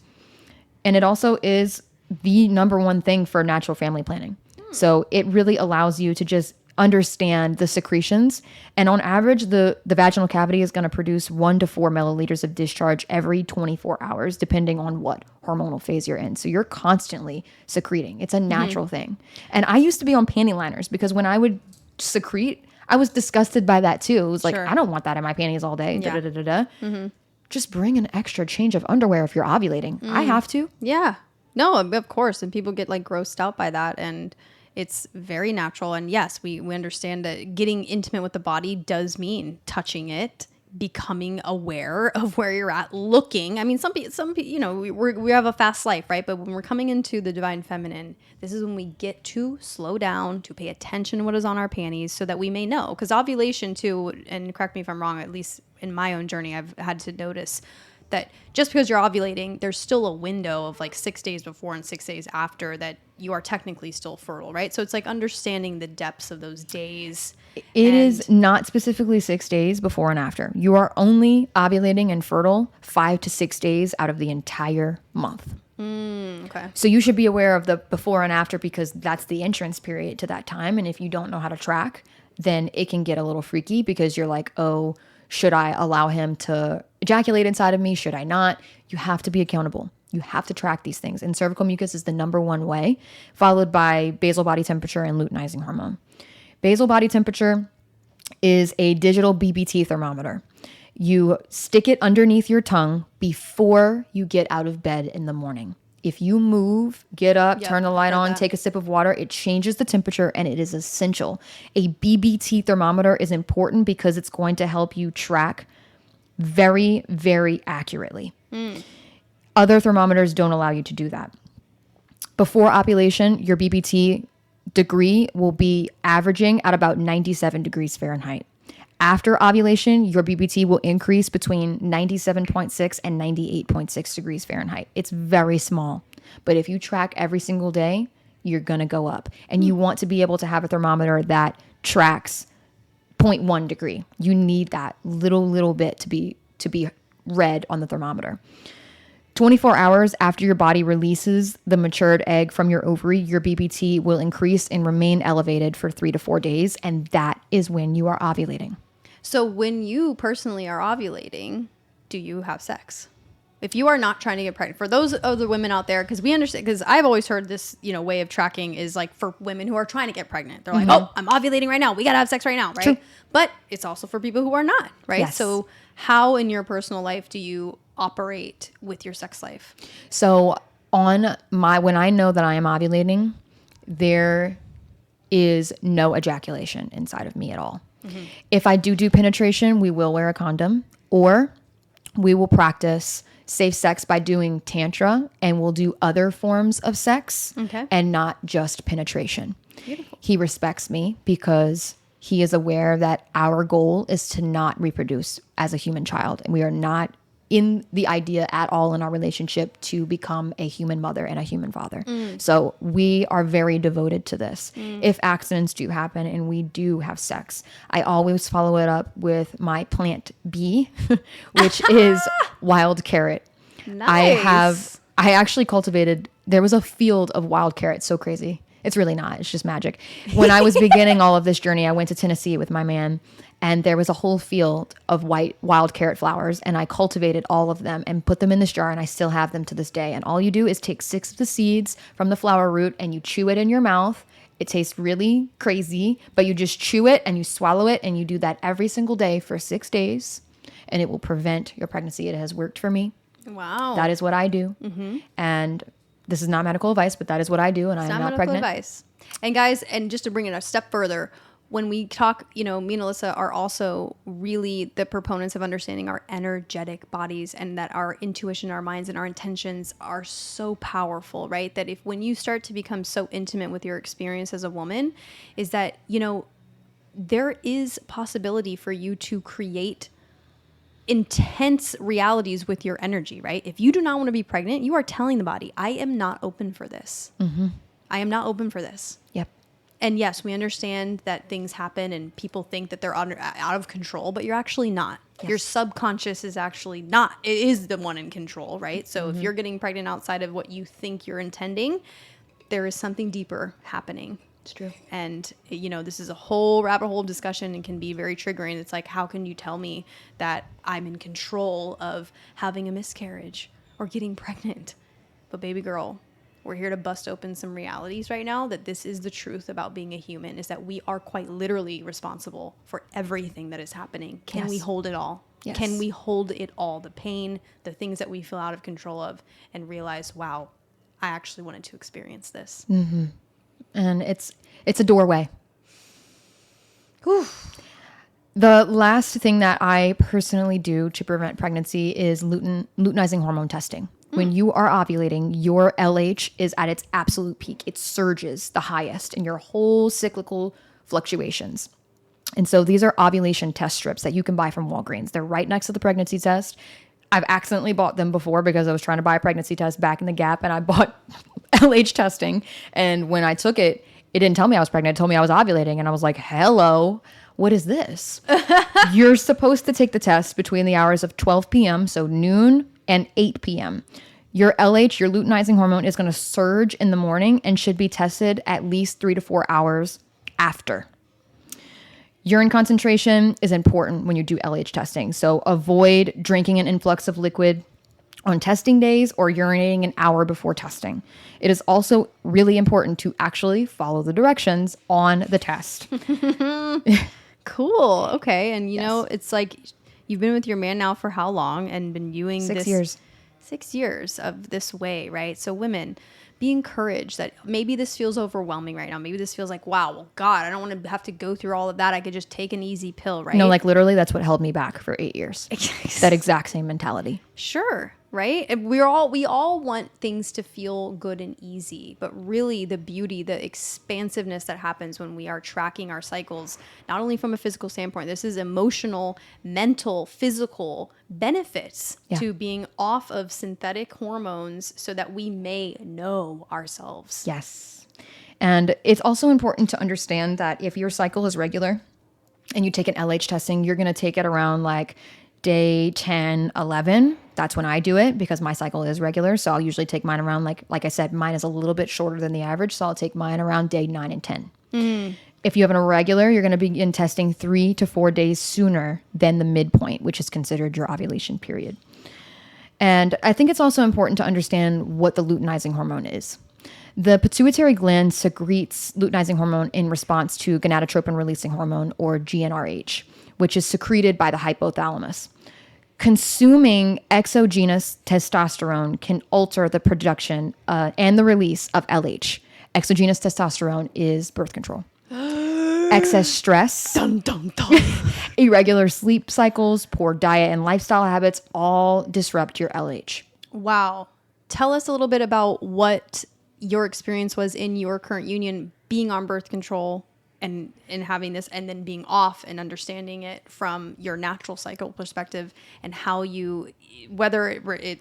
S2: And it also is the number one thing for natural family planning. So it really allows you to just understand the secretions. And on average, the vaginal cavity is going to produce 1 to 4 milliliters of discharge every 24 hours, depending on what hormonal phase you're in. So you're constantly secreting. It's a natural thing. And I used to be on panty liners because when I would secrete, I was disgusted by that too. It was like, I don't want that in my panties all day.
S1: Yeah.
S2: Just bring an extra change of underwear if you're ovulating. I have to.
S1: Yeah. No, of course. And people get like grossed out by that. And it's very natural. And yes, we understand that getting intimate with the body does mean touching it, becoming aware of where you're at, looking. I mean, some people, you know, we have a fast life, right? But when we're coming into the divine feminine, this is when we get to slow down, to pay attention to what is on our panties so that we may know. Because ovulation too, and correct me if I'm wrong, at least in my own journey, I've had to notice that just because you're ovulating, there's still a window of like 6 days before and 6 days after that you are technically still fertile, right? So it's like understanding the depths of those days.
S2: It is not specifically 6 days before and after. You are only ovulating and fertile 5 to 6 days out of the entire month.
S1: Okay.
S2: So you should be aware of the before and after because that's the entrance period to that time. And if you don't know how to track, then it can get a little freaky because you're like, oh, should I allow him to ejaculate inside of me? Should I not? You have to be accountable. You have to track these things. And cervical mucus is the number one way, followed by basal body temperature and luteinizing hormone. Basal body temperature is a digital BBT thermometer. You stick it underneath your tongue before you get out of bed in the morning. If you move, get up, turn the light on, take a sip of water, it changes the temperature and it is essential. A BBT thermometer is important because it's going to help you track very, very accurately. Other thermometers don't allow you to do that. Before ovulation, your BBT degree will be averaging at about 97 degrees Fahrenheit. After ovulation, your BBT will increase between 97.6 and 98.6 degrees Fahrenheit. It's very small, but if you track every single day, you're going to go up. And you want to be able to have a thermometer that tracks 0.1 degree. You need that little bit to be read on the thermometer. 24 hours after your body releases the matured egg from your ovary, your BBT will increase and remain elevated for 3 to 4 days, and that is when you are ovulating.
S1: So when you personally are ovulating, do you have sex? If you are not trying to get pregnant, for those other women out there, because we understand, because I've always heard this, you know, way of tracking is like for women who are trying to get pregnant. They're like, oh, I'm ovulating right now. We got to have sex right now, right?
S2: True.
S1: But it's also for people who are not, right?
S2: Yes.
S1: So how in your personal life do you operate with your sex life?
S2: So when I know that I am ovulating, there is no ejaculation inside of me at all. Mm-hmm. If I do penetration, we will wear a condom, or we will practice safe sex by doing tantra, and we'll do other forms of sex and not just penetration.
S1: Beautiful.
S2: He respects me because he is aware that our goal is to not reproduce as a human child, and we are not in the idea at all in our relationship to become a human mother and a human father. So we are very devoted to this. If accidents do happen and we do have sex, I always follow it up with my plant B, which is wild carrot.
S1: Nice.
S2: I actually cultivated, there was a field of wild carrots. So crazy. It's really not. It's just magic. When I was beginning all of this journey, I went to Tennessee with my man, and there was a whole field of white wild carrot flowers, and I cultivated all of them and put them in this jar, and I still have them to this day. And all you do is take 6 of the seeds from the flower root and you chew it in your mouth. It tastes really crazy, but you just chew it and you swallow it, and you do that every single day for 6 days, and it will prevent your pregnancy. It has worked for me.
S1: Wow.
S2: That is what I do. And this is not medical advice, but that is what I do, and I am not pregnant.
S1: Advice. And guys, and just to bring it a step further, when we talk, you know, me and Alyssa are also really the proponents of understanding our energetic bodies, and that our intuition, our minds, and our intentions are so powerful, right? That when you start to become so intimate with your experience as a woman, is that, you know, there is possibility for you to create intense realities with your energy, right? If you do not want to be pregnant, you are telling the body, I am not open for this. I am not open for this.
S2: Yep.
S1: And yes, we understand that things happen and people think that they're out of control, but you're actually not. Yes. Your subconscious is actually not. It is the one in control, right? So if you're getting pregnant outside of what you think you're intending, there is something deeper happening.
S2: It's true.
S1: And, you know, this is a whole rabbit hole of discussion and can be very triggering. It's like, how can you tell me that I'm in control of having a miscarriage or getting pregnant? But baby girl, we're here to bust open some realities right now, that this is the truth about being a human, is that we are quite literally responsible for everything that is happening. Can we hold it all?
S2: Yes.
S1: Can we hold it all? The pain, the things that we feel out of control of, and realize, wow, I actually wanted to experience this.
S2: And it's a doorway.
S1: Whew.
S2: The last thing that I personally do to prevent pregnancy is luteinizing hormone testing. When you are ovulating, your LH is at its absolute peak. It surges the highest in your whole cyclical fluctuations. And so these are ovulation test strips that you can buy from Walgreens. They're right next to the pregnancy test. I've accidentally bought them before because I was trying to buy a pregnancy test back in the Gap, and I bought LH testing. And when I took it, it didn't tell me I was pregnant. It told me I was ovulating. And I was like, hello, what is this? You're supposed to take the test between the hours of 12 p.m., so noon, and 8 p.m. Your LH, your luteinizing hormone, is going to surge in the morning and should be tested at least 3 to 4 hours after. Urine concentration is important when you do LH testing. So avoid drinking an influx of liquid on testing days or urinating an hour before testing. It is also really important to actually follow the directions on the test.
S1: Cool. Okay. And you know, it's like you've been with your man now for how long and been doing
S2: 6 years.
S1: 6 years of this way, right? So women, be encouraged that maybe this feels overwhelming right now. Maybe this feels like, wow, well, God, I don't want to have to go through all of that. I could just take an easy pill, right?
S2: No, like literally that's what held me back for 8 years. That exact same mentality.
S1: Sure. Right. And we all want things to feel good and easy, but really the beauty, the expansiveness that happens when we are tracking our cycles, not only from a physical standpoint, this is emotional, mental, physical benefits to being off of synthetic hormones so that we may know ourselves.
S2: Yes. And it's also important to understand that if your cycle is regular and you take an LH testing, you're going to take it around like day 10, 11. That's when I do it because my cycle is regular. So I'll usually take mine around, like I said, mine is a little bit shorter than the average. So I'll take mine around day 9 and 10. If you have an irregular, you're going to begin testing 3 to 4 days sooner than the midpoint, which is considered your ovulation period. And I think it's also important to understand what the luteinizing hormone is. The pituitary gland secretes luteinizing hormone in response to gonadotropin-releasing hormone, or GnRH, which is secreted by the hypothalamus. Consuming exogenous testosterone can alter the production and the release of LH. Exogenous testosterone is birth control. Excess stress, irregular sleep cycles, poor diet and lifestyle habits all disrupt your LH.
S1: Wow. Tell us a little bit about what your experience was in your current union, being on birth control and having this, and then being off and understanding it from your natural cycle perspective, and how you, whether it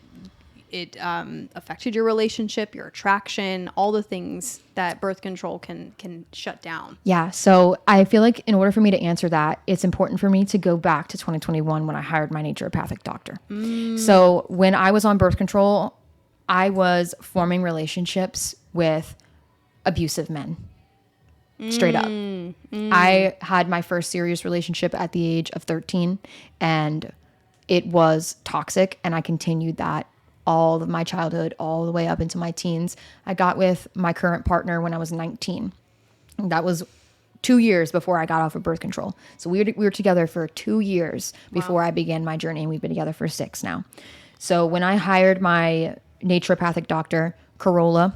S1: affected your relationship, your attraction, all the things that birth control can shut down.
S2: Yeah. So I feel like in order for me to answer that, it's important for me to go back to 2021 when I hired my naturopathic doctor. So when I was on birth control, I was forming relationships with abusive men. Straight up. I had my first serious relationship at the age of 13, and it was toxic, and I continued that all of my childhood, all the way up into my teens. I got with my current partner when I was 19. That was 2 years before I got off of birth control. So we were together for 2 years before I began my journey, and we've been together for 6 now. So when I hired my naturopathic doctor, Corolla,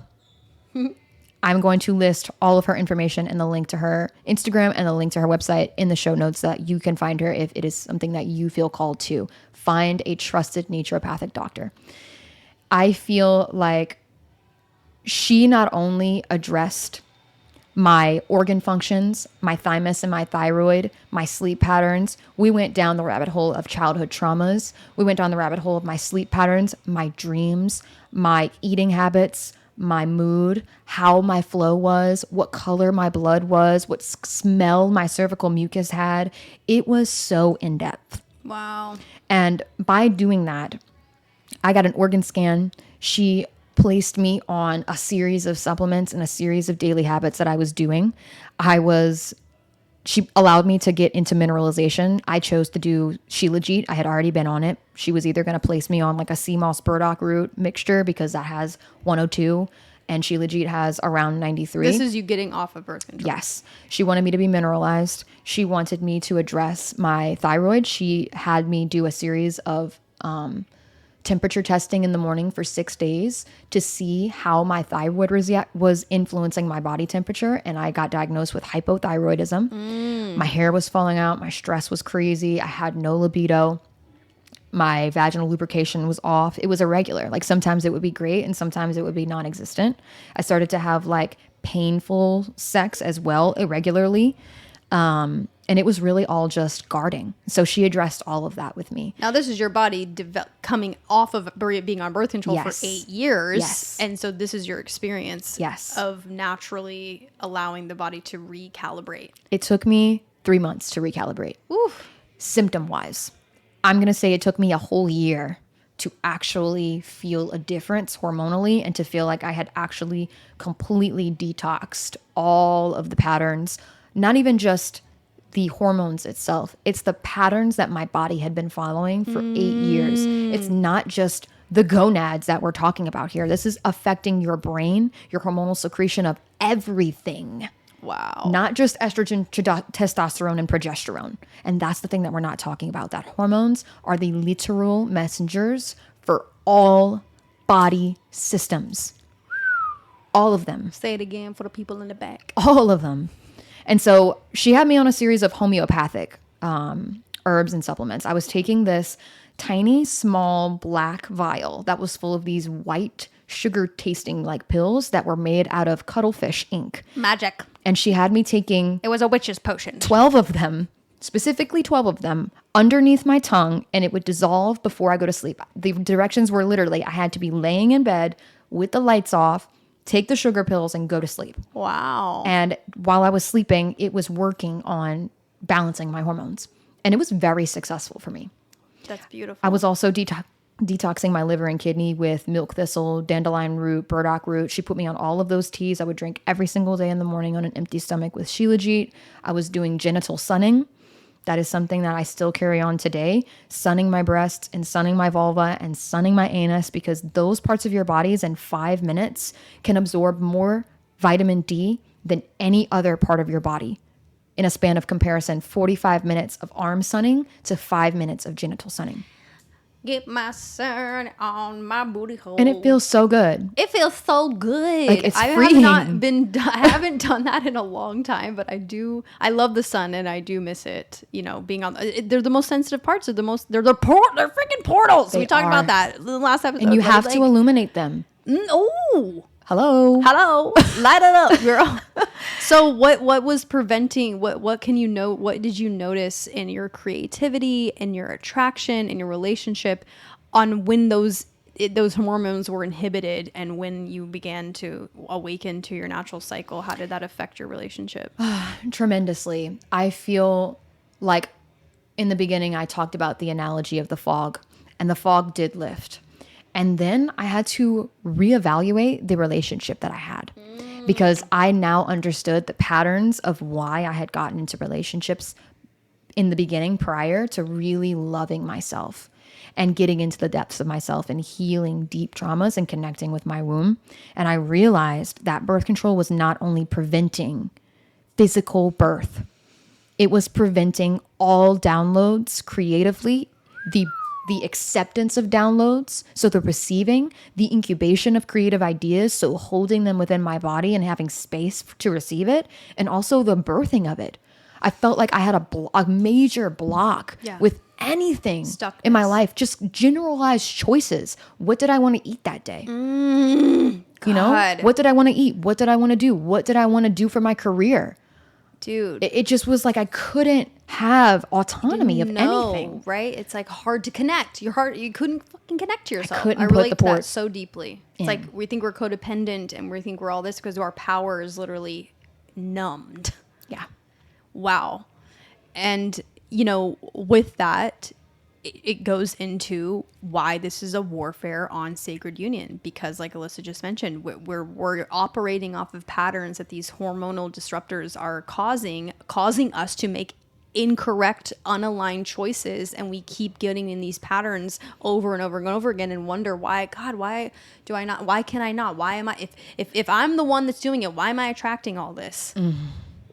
S2: I'm going to list all of her information and the link to her Instagram and the link to her website in the show notes so that you can find her if it is something that you feel called to. Find a trusted naturopathic doctor. I feel like she not only addressed my organ functions, my thymus and my thyroid, my sleep patterns. We went down the rabbit hole of childhood traumas. We went down the rabbit hole of my sleep patterns, my dreams, my eating habits, my mood, how my flow was, what color my blood was, what smell my cervical mucus had. It was so in-depth.
S1: Wow.
S2: And by doing that, I got an organ scan. She placed me on a series of supplements and a series of daily habits that I was doing. She allowed me to get into mineralization. I chose to do Shilajit. I had already been on it. She was either going to place me on like a sea moss burdock root mixture because that has 102 and Shilajit has around 93.
S1: This is you getting off of birth control.
S2: Yes. She wanted me to be mineralized. She wanted me to address my thyroid. She had me do a series of temperature testing in the morning for 6 days to see how my thyroid was influencing my body temperature. And I got diagnosed with hypothyroidism. My hair was falling out. My stress was crazy. I had no libido. My vaginal lubrication was off. It was irregular. Like sometimes it would be great and sometimes it would be non-existent. I started to have like painful sex as well, irregularly. And it was really all just guarding. So she addressed all of that with me.
S1: Now, this is your body coming off of being on birth control
S2: Yes.
S1: for 8 years.
S2: Yes.
S1: And so this is your experience
S2: Yes.
S1: of naturally allowing the body to recalibrate.
S2: It took me 3 months to recalibrate.
S1: Oof.
S2: Symptom-wise, I'm going to say it took me a whole year to actually feel a difference hormonally and to feel like I had actually completely detoxed all of the patterns, not even just the hormones itself. It's the patterns that my body had been following for 8 years. It's not just the gonads that we're talking about here. This is affecting your brain, your hormonal secretion of everything.
S1: Wow.
S2: Not just estrogen, testosterone, and progesterone. And that's the thing that we're not talking about. That hormones are the literal messengers for all body systems. All of them.
S1: Say it again for the people in the back.
S2: All of them. And so she had me on a series of homeopathic herbs and supplements. I was taking this tiny, small black vial that was full of these white sugar tasting like pills that were made out of cuttlefish ink.
S1: Magic.
S2: And she had me taking
S1: It was a witch's potion.
S2: 12 of them, specifically 12 of them, underneath my tongue, and it would dissolve before I go to sleep. The directions were literally, I had to be laying in bed with the lights off, take the sugar pills, and go to sleep.
S1: Wow.
S2: And while I was sleeping, it was working on balancing my hormones. And it was very successful for me.
S1: That's beautiful.
S2: I was also detoxing my liver and kidney with milk thistle, dandelion root, burdock root. She put me on all of those teas. I would drink every single day in the morning on an empty stomach with Shilajit. I was doing genital sunning. That is something that I still carry on today, sunning my breasts and sunning my vulva and sunning my anus, because those parts of your bodies in 5 minutes can absorb more vitamin D than any other part of your body. In a span of comparison, 45 minutes of arm sunning to 5 minutes of genital sunning.
S1: Get my sun on my booty hole.
S2: And it feels so good.
S1: It feels so good.
S2: Like, it's
S1: I
S2: freeing.
S1: I haven't done that in a long time, but I do. I love the sun and I do miss it. You know, being on. They're the most sensitive parts. They're the most. They're freaking portals.
S2: They
S1: We talked
S2: are.
S1: about that in the last episode.
S2: And you
S1: but
S2: have
S1: it's
S2: to
S1: like,
S2: illuminate them.
S1: Oh,
S2: Hello.
S1: light it up, girl. So what was preventing? What can you know? What did you notice in your creativity, in your attraction, in your relationship, on when those hormones were inhibited and when you began to awaken to your natural cycle? How did that affect your relationship?
S2: Tremendously. I feel like in the beginning I talked about the analogy of the fog, and the fog did lift. And then I had to reevaluate the relationship that I had, because I now understood the patterns of why I had gotten into relationships in the beginning prior to really loving myself and getting into the depths of myself and healing deep traumas and connecting with my womb. And I realized that birth control was not only preventing physical birth, it was preventing all downloads creatively, the acceptance of downloads, so the receiving, the incubation of creative ideas, so holding them within my body and having space to receive it, and also the birthing of it. I felt like I had a major block with anything in my life, just generalized choices. What did I want to eat that day? You know, what did I want to eat? What did I want to do? What did I want to do for my career?
S1: Dude,
S2: It just was like I couldn't have autonomy of anything.
S1: Right? It's like hard to connect. You couldn't fucking connect to yourself.
S2: couldn't
S1: I
S2: put
S1: relate
S2: the
S1: to that
S2: port
S1: so deeply. It's
S2: in.
S1: like we think we're codependent and we think we're all this because our power is literally numbed.
S2: Yeah.
S1: Wow. And, with that, it goes into why this is a warfare on sacred union, because like Alyssa just mentioned, we're operating off of patterns that these hormonal disruptors are causing us to make incorrect, unaligned choices, and we keep getting in these patterns over and over and over again and wonder why can I not, why am I, if I'm the one that's doing it, why am I attracting all this?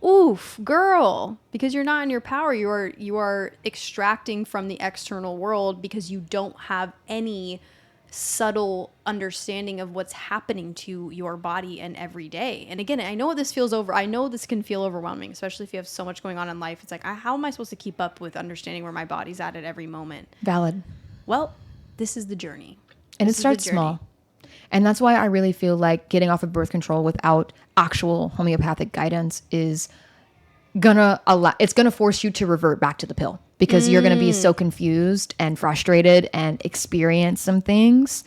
S1: Oof, girl, because you're not in your power. You are extracting from the external world because you don't have any subtle understanding of what's happening to your body and every day. And again, I know this can feel overwhelming, especially if you have so much going on in life. It's like, how am I supposed to keep up with understanding where my body's at every moment?
S2: Valid.
S1: Well, this is the journey.
S2: And it starts small. And that's why I really feel like getting off of birth control without actual homeopathic guidance is it's gonna force you to revert back to the pill, because you're gonna be so confused and frustrated and experience some things.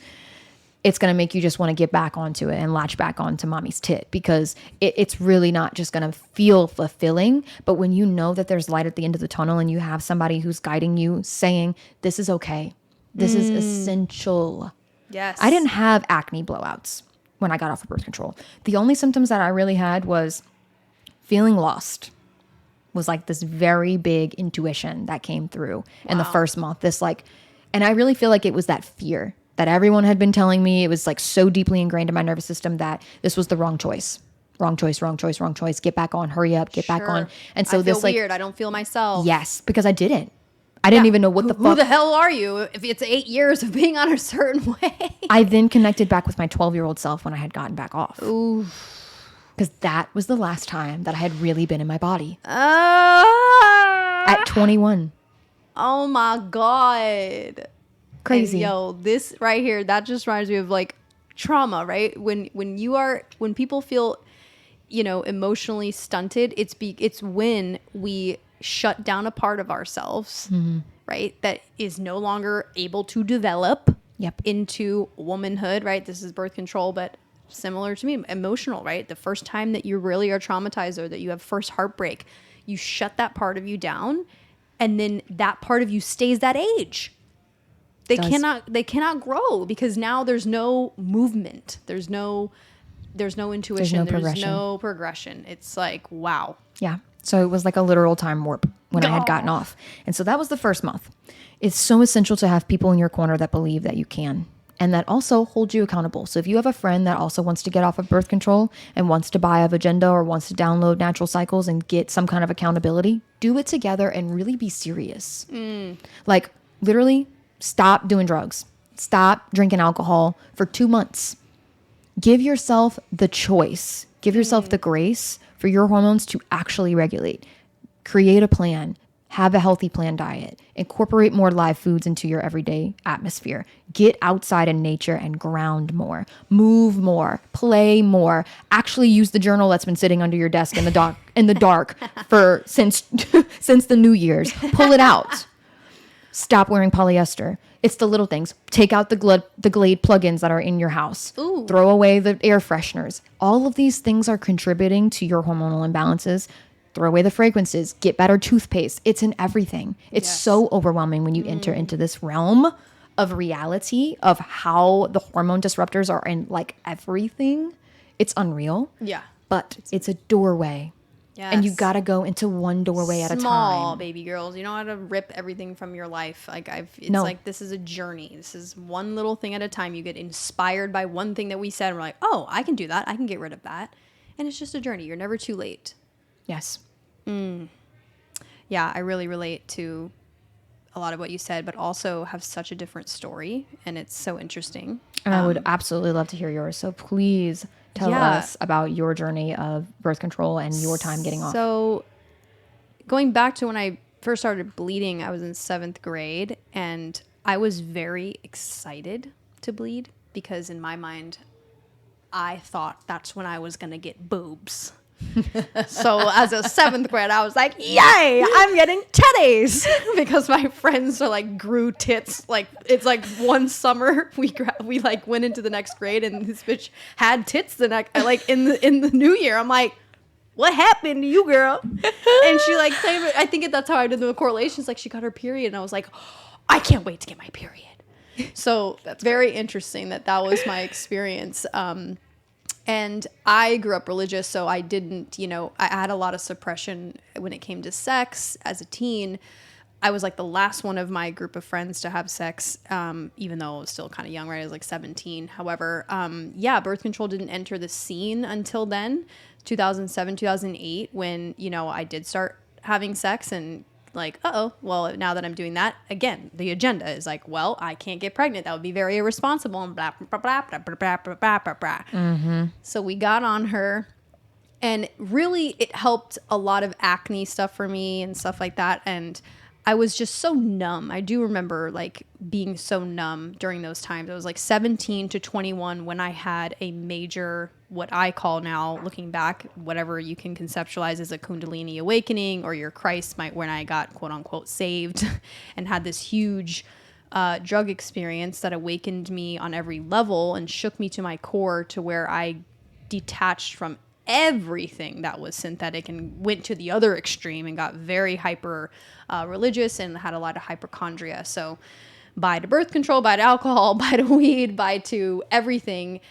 S2: It's gonna make you just want to get back onto it and latch back onto mommy's tit, because it's really not just gonna feel fulfilling. But when you know that there's light at the end of the tunnel and you have somebody who's guiding you, saying, this is okay, this is essential.
S1: Yes.
S2: I didn't have acne blowouts when I got off of birth control. The only symptoms that I really had was feeling lost. Was like this very big intuition that came through in the first month. And I really feel like it was that fear that everyone had been telling me. It was like so deeply ingrained in my nervous system that this was the wrong choice. Wrong choice. Get back on, hurry up, get back on. And so
S1: I feel weird. I don't feel myself.
S2: Yes, because I didn't. I didn't even know what the fuck.
S1: Who the hell are you if it's 8 years of being on a certain way?
S2: I then connected back with my 12-year-old self when I had gotten back off.
S1: Ooh.
S2: Because that was the last time that I had really been in my body.
S1: At
S2: 21.
S1: Oh my God.
S2: Crazy.
S1: And this right here, that just reminds me of like trauma, right? When people feel, emotionally stunted, it's when we shut down a part of ourselves, right? That is no longer able to develop into womanhood, right? This is birth control, but similar to me, emotional, right? The first time that you really are traumatized or that you have first heartbreak, you shut that part of you down, and then that part of you stays that age. They cannot grow, because now there's no movement. There's no intuition. There's no progression. It's like, wow.
S2: Yeah. So it was like a literal time warp when I had gotten off. And so that was the first month. It's so essential to have people in your corner that believe that you can, and that also hold you accountable. So if you have a friend that also wants to get off of birth control and wants to buy a Vagenda or wants to download Natural Cycles and get some kind of accountability, do it together and really be serious. Like literally stop doing drugs. Stop drinking alcohol for 2 months. Give yourself the choice. Give yourself the grace for your hormones to actually regulate. Create a plan. Have a healthy planned diet. Incorporate more live foods into your everyday atmosphere. Get outside in nature and ground more. Move more. Play more. Actually use the journal that's been sitting under your desk in the dark for since the New Year's. Pull it out. Stop wearing polyester. It's the little things. Take out the Glade plugins that are in your house.
S1: Ooh.
S2: Throw away the air fresheners. All of these things are contributing to your hormonal imbalances. Throw away the fragrances. Get better toothpaste. It's in everything. It's so overwhelming when you enter into this realm of reality of how the hormone disruptors are in like everything. It's unreal.
S1: Yeah.
S2: But it's a doorway.
S1: Yes.
S2: And you got to go into one doorway at a time.
S1: Small baby girls. You don't have to rip everything from your life. Like like this is a journey. This is one little thing at a time. You get inspired by one thing that we said and we're like, oh, I can do that. I can get rid of that. And it's just a journey. You're never too late.
S2: Yes.
S1: Yeah, I really relate to a lot of what you said, but also have such a different story, and it's so interesting.
S2: And I would absolutely love to hear yours. So please tell us about your journey of birth control and your time getting off.
S1: So going back to when I first started bleeding, I was in 7th grade, and I was very excited to bleed because in my mind, I thought that's when I was going to get boobs. So as a 7th grade, I was like, yay, I'm getting titties, because my friends are like grew tits. Like it's like one summer we like went into the next grade and this bitch had tits the next, like in the new year. I'm like, what happened to you, girl? And she like claimed it. I think that's how I did the correlations. Like she got her period and I was like, oh, I can't wait to get my period. So that's very interesting that was my experience. And I grew up religious, so I didn't, I had a lot of suppression when it came to sex as a teen. I was like the last one of my group of friends to have sex, even though I was still kind of young, right? I was like 17. However, birth control didn't enter the scene until then, 2007, 2008, when, I did start having sex and like, well, now that I'm doing that, again, the agenda is like, well, I can't get pregnant. That would be very irresponsible and blah, blah, blah, blah, blah, blah, blah, blah, blah, blah. Mm-hmm. So we got on her, and really it helped a lot of acne stuff for me and stuff like that. And I was just so numb. I do remember like being so numb during those times. It was like 17 to 21 when I had a major, what I call now, looking back, whatever you can conceptualize as a Kundalini awakening or your Christ, when I got quote unquote saved and had this huge drug experience that awakened me on every level and shook me to my core, to where I detached from everything that was synthetic and went to the other extreme and got very hyper religious and had a lot of hypochondria. So bye to birth control, bye to alcohol, bye to weed, bye to everything,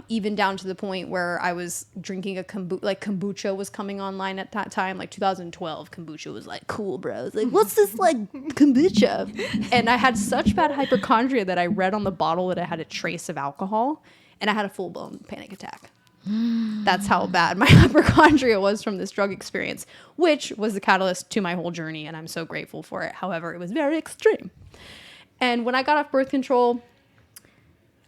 S1: even down to the point where I was drinking kombucha was coming online at that time, like 2012. Kombucha was like cool, bro. I was like, what's this like kombucha? And I had such bad hypochondria that I read on the bottle that it had a trace of alcohol, and I had a full-blown panic attack. That's how bad my hypochondria was from this drug experience, which was the catalyst to my whole journey, and I'm so grateful for it. However, it was very extreme. And when I got off birth control,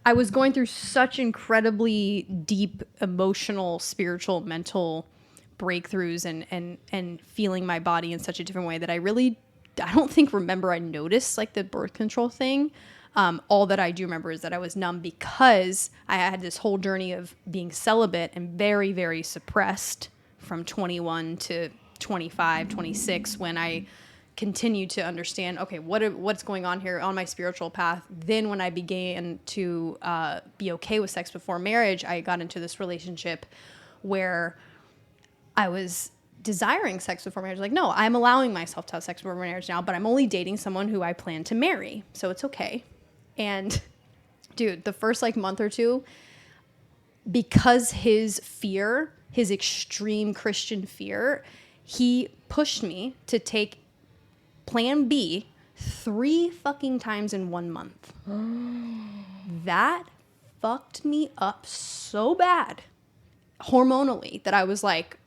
S1: I was going through such incredibly deep emotional, spiritual, mental breakthroughs and feeling my body in such a different way that I don't think remember I noticed like the birth control thing. All that I do remember is that I was numb because I had this whole journey of being celibate and very, very suppressed from 21 to 25, 26, when I continued to understand, okay, what's going on here on my spiritual path. Then when I began to be okay with sex before marriage, I got into this relationship where I was desiring sex before marriage. Like, no, I'm allowing myself to have sex before marriage now, but I'm only dating someone who I plan to marry. So it's okay. And dude, the first like month or two, because his extreme Christian fear, he pushed me to take plan B 3 fucking times in 1 month. That fucked me up so bad hormonally that I was like,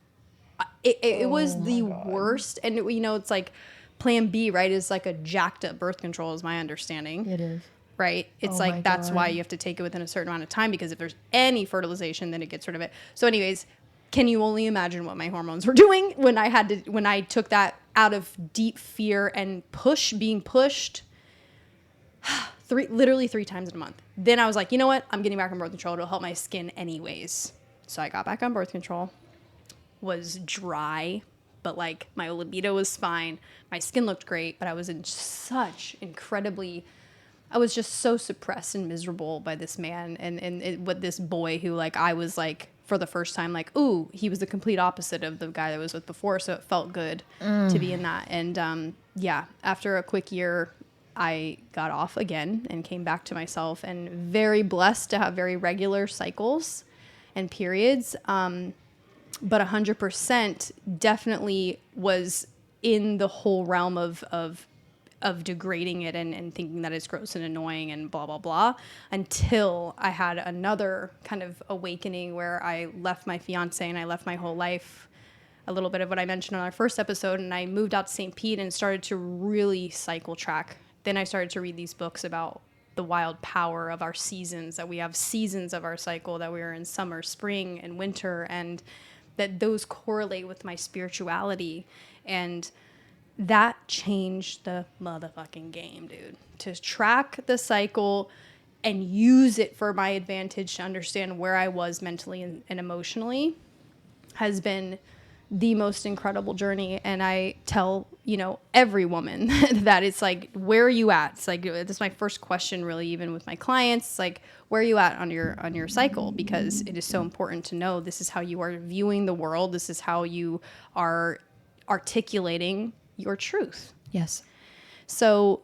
S1: it was the worst. And it's like plan B, right, is like a jacked up birth control is my understanding.
S2: It is.
S1: Right? It's like, that's why you have to take it within a certain amount of time, because if there's any fertilization, then it gets rid of it. So anyways, can you only imagine what my hormones were doing when I took that out of deep fear and being pushed literally 3 times in a month. Then I was like, you know what? I'm getting back on birth control. It'll help my skin anyways. So I got back on birth control, was dry, but like my libido was fine. My skin looked great, but I was I was just so suppressed and miserable by this man and with this boy who like I was like for the first time like, ooh, he was the complete opposite of the guy that I was with before, so it felt good to be in that. And after a quick year, I got off again and came back to myself, and very blessed to have very regular cycles and periods. But 100% definitely was in the whole realm of degrading it and thinking that it's gross and annoying and blah, blah, blah, until I had another kind of awakening where I left my fiance and I left my whole life, a little bit of what I mentioned on our first episode, and I moved out to St. Pete and started to really cycle track. Then I started to read these books about the wild power of our seasons, that we have seasons of our cycle, that we are in summer, spring, and winter, and that those correlate with my spirituality. And that changed the motherfucking game, dude. To track the cycle and use it for my advantage to understand where I was mentally and emotionally has been the most incredible journey. And I tell, every woman that it's like, where are you at? It's like, this is my first question really, even with my clients. It's like, where are you at on your cycle? Because it is so important to know this is how you are viewing the world. This is how you are articulating your truth.
S2: Yes.
S1: So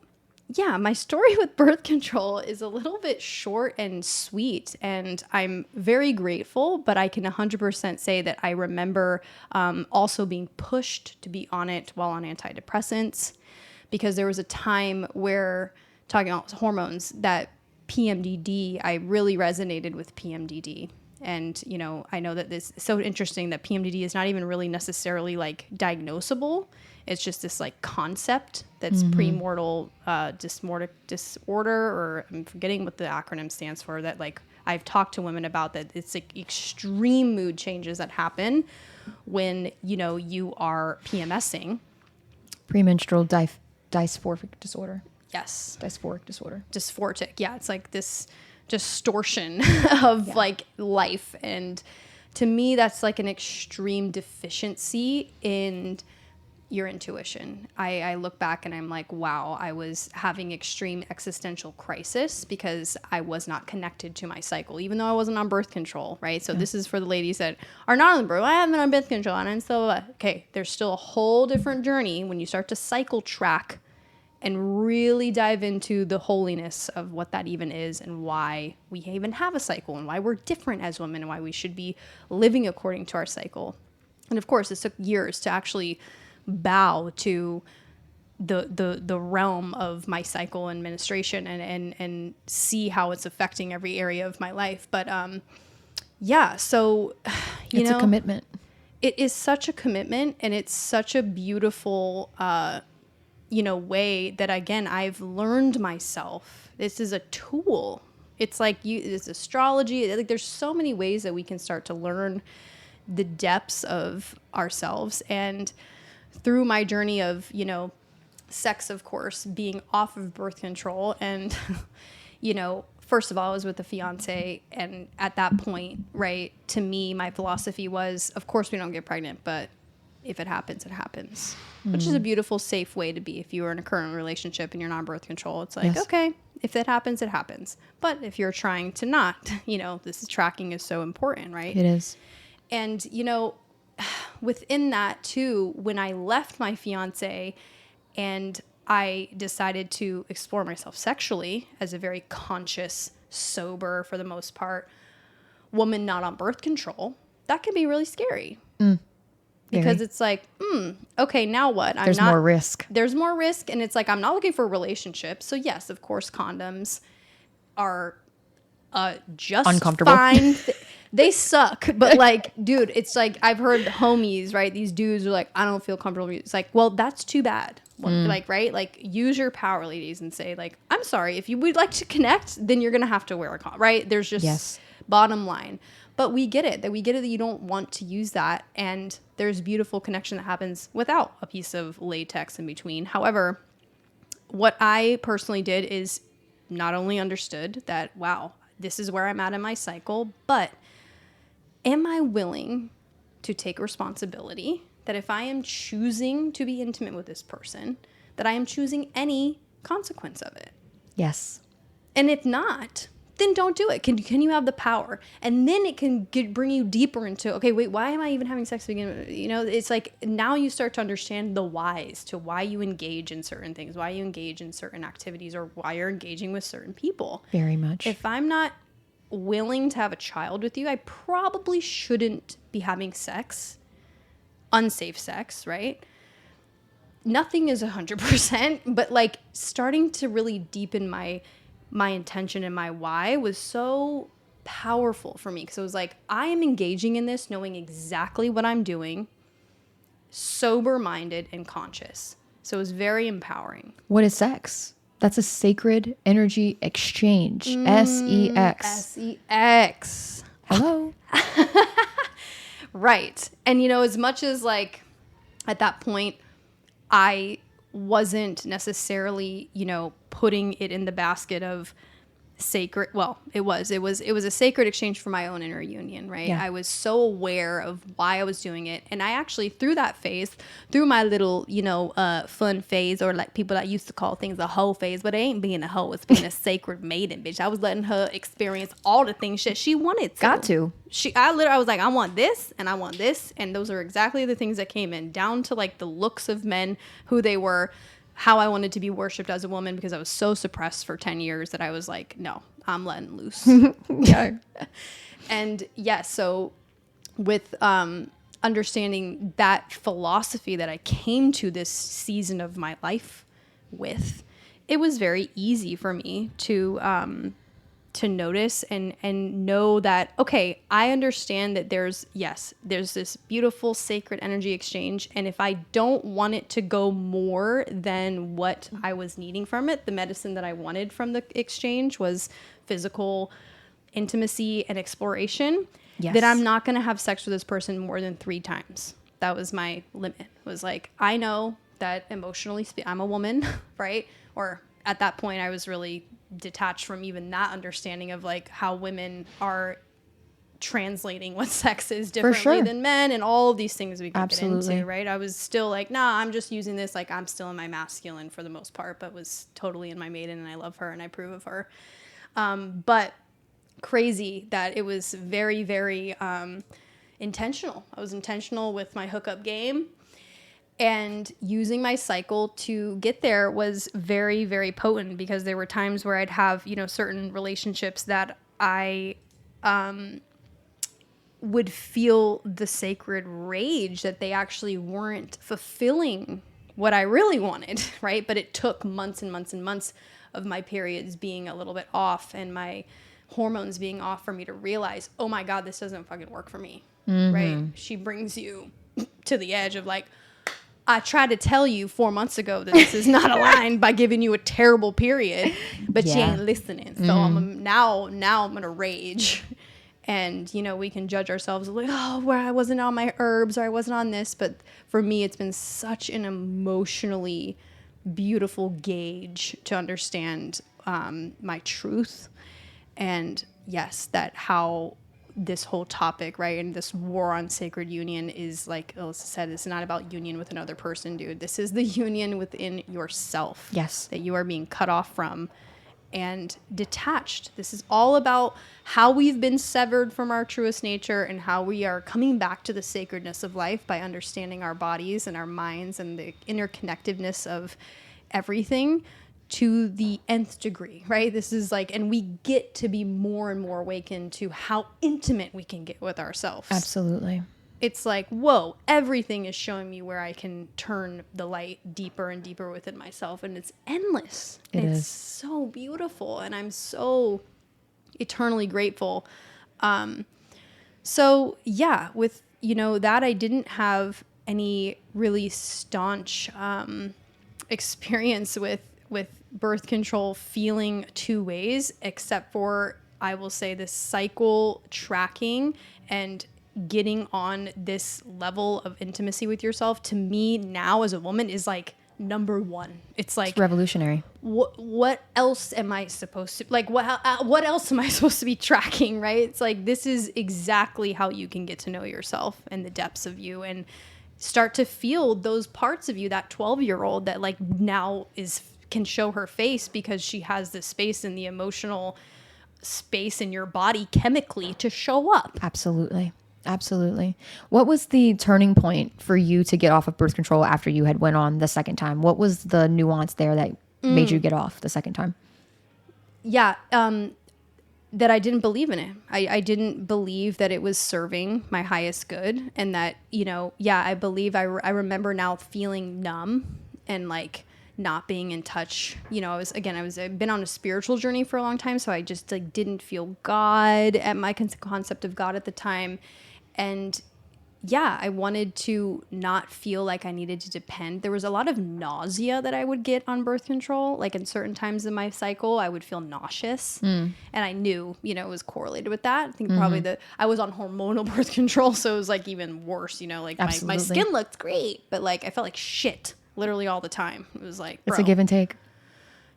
S1: yeah, my story with birth control is a little bit short and sweet, and I'm very grateful, but I can 100% say that I remember also being pushed to be on it while on antidepressants, because there was a time where, talking about hormones, that PMDD, I really resonated with PMDD. And, you know, I know that this is so interesting that PMDD is not even really necessarily like diagnosable. It's just this like concept that's premortal dysmorphic disorder, or I'm forgetting what the acronym stands for, that like I've talked to women about, that it's like extreme mood changes that happen when, you know, you are PMSing.
S2: Premenstrual dysphoric disorder.
S1: Yes.
S2: Dysphoric disorder.
S1: Dysphoric. Yeah. It's like this distortion of like life. And to me, that's like an extreme deficiency in your intuition. I look back and I'm like, wow, I was having extreme existential crisis because I was not connected to my cycle, even though I wasn't on birth control, right? So this is for the ladies that are not on birth. I haven't been on birth control, and I'm still okay. There's still a whole different journey when you start to cycle track and really dive into the holiness of what that even is, and why we even have a cycle, and why we're different as women, and why we should be living according to our cycle. And of course, it took years to actually bow to the realm of my cycle and menstruation, and see how it's affecting every area of my life. But yeah, so
S2: it's a commitment.
S1: It is such a commitment, and it's such a beautiful you know, way that, again, I've learned myself. This is a tool. It's like it's astrology. Like, there's so many ways that we can start to learn the depths of ourselves. And through my journey of, you know, sex, of course, being off of birth control, and, you know, first of all, I was with a fiance, and at that point, right, to me, my philosophy was, of course we don't get pregnant, but if it happens, it happens, which is a beautiful, safe way to be. If you are in a current relationship and you're not on birth control, it's like, okay, if it happens, it happens. But if you're trying to not, you know, tracking is so important, right?
S2: It is.
S1: And, you know, within that too, when I left my fiance and I decided to explore myself sexually as a very conscious, sober, for the most part, woman not on birth control, that can be really scary. Because it's like, okay, now what?
S2: There's more risk.
S1: There's more risk. And it's like, I'm not looking for a relationship. So yes, of course, condoms are just
S2: uncomfortable.
S1: Fine. They suck. But like, dude, it's like, I've heard homies, right? These dudes are like, I don't feel comfortable. It's like, well, that's too bad. Like, right? Like, use your power, ladies, and say like, I'm sorry. If you would like to connect, then you're going to have to wear a condom, right? There's just bottom line. But we get it, that you don't want to use that. And there's beautiful connection that happens without a piece of latex in between. However, what I personally did is not only understood that, wow, this is where I'm at in my cycle, but am I willing to take responsibility that if I am choosing to be intimate with this person, that I am choosing any consequence of it?
S2: Yes.
S1: And if not, then don't do it. Can you have the power? And then it can bring you deeper into, okay, wait, why am I even having sex to begin with? You know, it's like now you start to understand the whys to why you engage in certain things, why you engage in certain activities, or why you're engaging with certain people.
S2: Very much.
S1: If I'm not willing to have a child with you, I probably shouldn't be having sex, unsafe sex, right? Nothing is 100%, but like starting to really deepen my intention and my why was so powerful for me, because it was like, I am engaging in this knowing exactly what I'm doing, sober-minded and conscious. So it was very empowering.
S2: What is sex? That's a sacred energy exchange. SEX.
S1: SEX.
S2: Hello.
S1: Right. And, you know, as much as like at that point, I wasn't necessarily, you know, putting it in the basket of sacred. Well, it was a sacred exchange for my own inner union, right?
S2: Yeah.
S1: I was so aware of why I was doing it. And I actually, through that phase, through my little, you know, fun phase, or like people that used to call things a hoe phase, but it ain't being a hoe, it's being a sacred maiden, bitch. I was letting her experience all the things she wanted to.
S2: Got to.
S1: I was like, I want this and I want this. And those are exactly the things that came in, down to like the looks of men, who they were, how I wanted to be worshipped as a woman, because I was so suppressed for 10 years that I was like, no, I'm letting loose.
S2: Yeah.
S1: And yeah, so with understanding that philosophy that I came to this season of my life with, it was very easy for me to to notice and know that, okay, I understand that there's this beautiful sacred energy exchange. And if I don't want it to go more than what I was needing from it, the medicine that I wanted from the exchange was physical intimacy and exploration, then I'm not going to have sex with this person more than 3 times. That was my limit. It was like, I know that emotionally, I'm a woman, right? Or at that point, I was really detached from even that understanding of like how women are translating what sex is differently than men and all of these things we can get into, right? I was still like, nah, I'm just using this. Like, I'm still in my masculine for the most part, but was totally in my maiden, and I love her and I approve of her. But crazy that it was very, very intentional. I was intentional with my hookup game. And using my cycle to get there was very, very potent, because there were times where I'd have, certain relationships that I would feel the sacred rage that they actually weren't fulfilling what I really wanted, right? But it took months and months and months of my periods being a little bit off and my hormones being off for me to realize, oh my God, this doesn't fucking work for me, right? She brings you to the edge of like, I tried to tell you 4 months ago that this is not aligned by giving you a terrible period, but you ain't listening. So I'm now I'm gonna rage, and we can judge ourselves like, oh, where I wasn't on my herbs or I wasn't on this. But for me, it's been such an emotionally beautiful gauge to understand my truth, and yes, that how this whole topic, right, and this war on sacred union is, like Alyssa said, it's not about union with another person, dude. This is the union within yourself.
S2: Yes.
S1: That you are being cut off from and detached. This is all about how we've been severed from our truest nature and how we are coming back to the sacredness of life by understanding our bodies and our minds and the interconnectedness of everything to the nth degree, right? This is like, and we get to be more and more awakened to how intimate we can get with ourselves.
S2: Absolutely.
S1: It's like, whoa, everything is showing me where I can turn the light deeper and deeper within myself. And it's endless. It's so beautiful. And I'm so eternally grateful. So yeah, with, that I didn't have any really staunch experience with birth control feeling 2 ways, except for, I will say, this cycle tracking and getting on this level of intimacy with yourself, to me now as a woman, is like number 1. It's like,
S2: it's revolutionary.
S1: What else am I supposed to, like, what else am I supposed to be tracking, right? It's like, this is exactly how you can get to know yourself and the depths of you, and start to feel those parts of you, that 12-year-old that like now can show her face because she has this space in the emotional space in your body chemically to show up.
S2: Absolutely. Absolutely. What was the turning point for you to get off of birth control after you had went on the second time? What was the nuance there that made you get off the second time?
S1: Yeah. That I didn't believe in it. I didn't believe that it was serving my highest good. And that, I believe I remember now feeling numb and like not being in touch. I've been on a spiritual journey for a long time. So I just like didn't feel God at my concept of God at the time. And yeah, I wanted to not feel like I needed to depend. There was a lot of nausea that I would get on birth control. Like in certain times in my cycle, I would feel nauseous. And I knew, it was correlated with that. I think probably I was on hormonal birth control. So it was like even worse, like my skin looked great, but like I felt like shit literally all the time. It was like, bro,
S2: it's a give and take.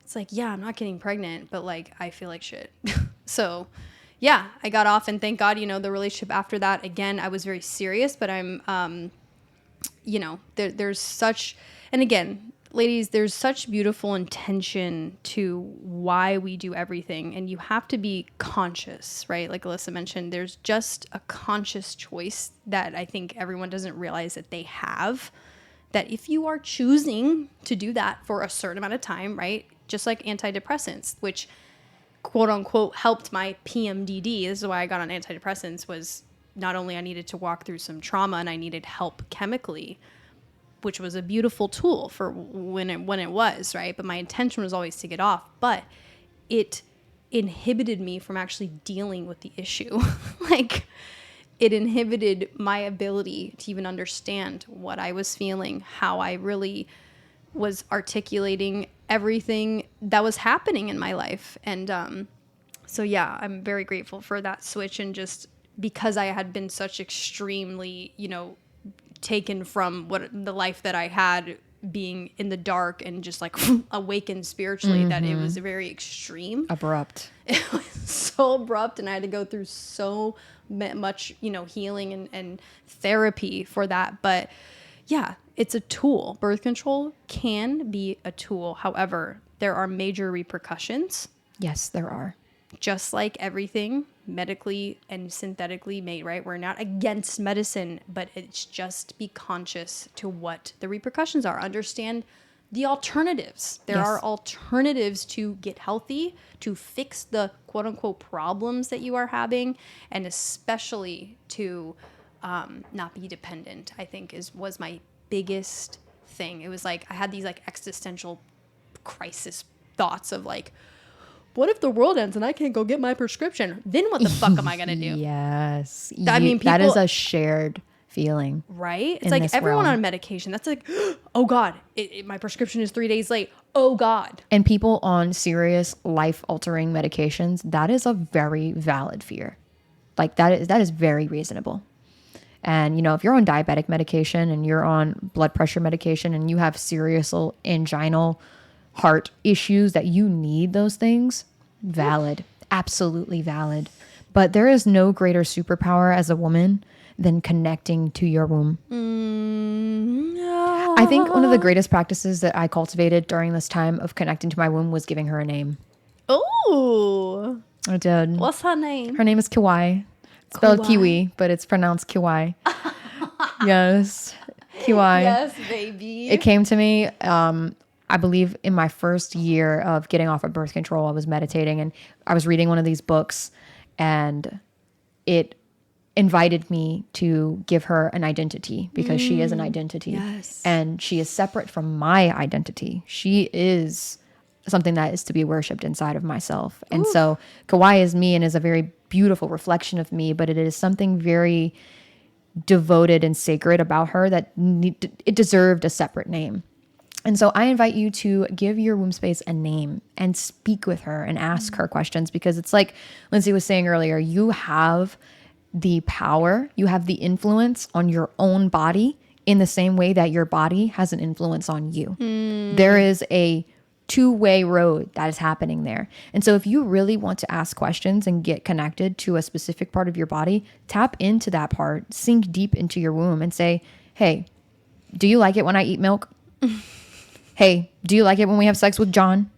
S1: It's like, yeah, I'm not getting pregnant, but like I feel like shit. So yeah, I got off, and thank God, the relationship after that, again, I was very serious, but I'm, there's such, and again, ladies, there's such beautiful intention to why we do everything, and you have to be conscious, right? Like Alyssa mentioned, there's just a conscious choice that I think everyone doesn't realize that they have, that if you are choosing to do that for a certain amount of time, right? Just like antidepressants, which quote unquote helped my PMDD. This is why I got on antidepressants, was not only I needed to walk through some trauma and I needed help chemically, which was a beautiful tool for when it was, right? But my intention was always to get off. But it inhibited me from actually dealing with the issue. Like, it inhibited my ability to even understand what I was feeling, how I really was articulating everything that was happening in my life. And so, yeah, I'm very grateful for that switch. And just because I had been such extremely, taken from what the life that I had, being in the dark and just like awakened spiritually, that it was very extreme.
S2: Abrupt.
S1: It was so abrupt, and I had to go through so much, healing and therapy for that. But yeah, it's a tool. Birth control can be a tool. However, there are major repercussions.
S2: Yes, there are.
S1: Just like everything medically and synthetically made, right? We're not against medicine, but it's just be conscious to what the repercussions are. Understand the alternatives. There
S2: Yes.
S1: are alternatives to get healthy, to fix the quote unquote problems that you are having, and especially to not be dependent, I think was my biggest thing. It was like I had these like existential crisis thoughts of like, what if the world ends and I can't go get my prescription? Then what the fuck am I going to do?
S2: Yes.
S1: I mean,
S2: that
S1: people-
S2: is a shared feeling.
S1: Right? It's
S2: in
S1: like
S2: this
S1: everyone
S2: realm.
S1: on medication. That's like, oh God, my prescription is 3 days late. Oh God.
S2: And people on serious life-altering medications, that is a very valid fear. Like that is very reasonable. And, if you're on diabetic medication and you're on blood pressure medication and you have serious anginal heart issues that you need those things, valid, absolutely valid. But there is no greater superpower as a woman than connecting to your womb.
S1: No.
S2: I think one of the greatest practices that I cultivated during this time of connecting to my womb was giving her a name.
S1: Oh.
S2: I did.
S1: What's her name?
S2: Her name is Kiwai. Spelled
S1: Kiwai.
S2: Kiwi, but it's pronounced Kiwai. Yes. Kiwai.
S1: Yes, baby.
S2: It came to me, I believe, in my first year of getting off of birth control. I was meditating and I was reading one of these books, and it invited me to give her an identity because she is an identity.
S1: Yes.
S2: And she is separate from my identity. She is something that is to be worshipped inside of myself. And so Kawaii is me and is a very beautiful reflection of me, but it is something very devoted and sacred about her that it deserved a separate name. And so I invite you to give your womb space a name and speak with her and ask her questions, because it's like Lindsay was saying earlier, you have the power, you have the influence on your own body in the same way that your body has an influence on you. There is a two-way road that is happening there. And so if you really want to ask questions and get connected to a specific part of your body, tap into that part, sink deep into your womb and say, hey, do you like it when I eat milk? Hey, do you like it when we have sex with John?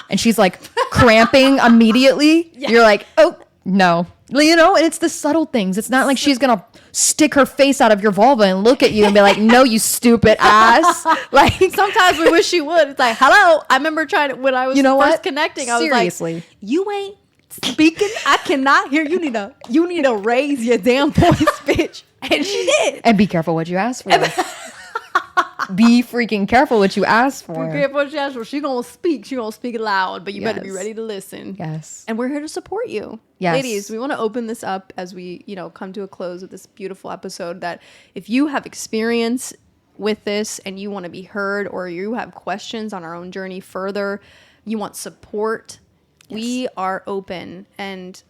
S2: And she's like cramping immediately. Yeah. You're like, oh, no. And it's the subtle things. It's not like she's going to stick her face out of your vulva and look at you and be like, no, you stupid ass. Like,
S1: sometimes we wish she would. It's like, hello. I remember trying to, when I was first connecting, I was
S2: Seriously.
S1: like, you ain't speaking. I cannot hear. You need to raise your damn voice, bitch. And she did.
S2: And be careful what you ask for. Be freaking careful what you ask for.
S1: Be careful what you ask for. She gonna speak. She gonna speak loud, but you better be ready to listen.
S2: Yes.
S1: And we're here to support you.
S2: Yes.
S1: Ladies, we want to open this up as we, come to a close of this beautiful episode, that if you have experience with this and you want to be heard, or you have questions on our own journey further, you want support, we are open. And,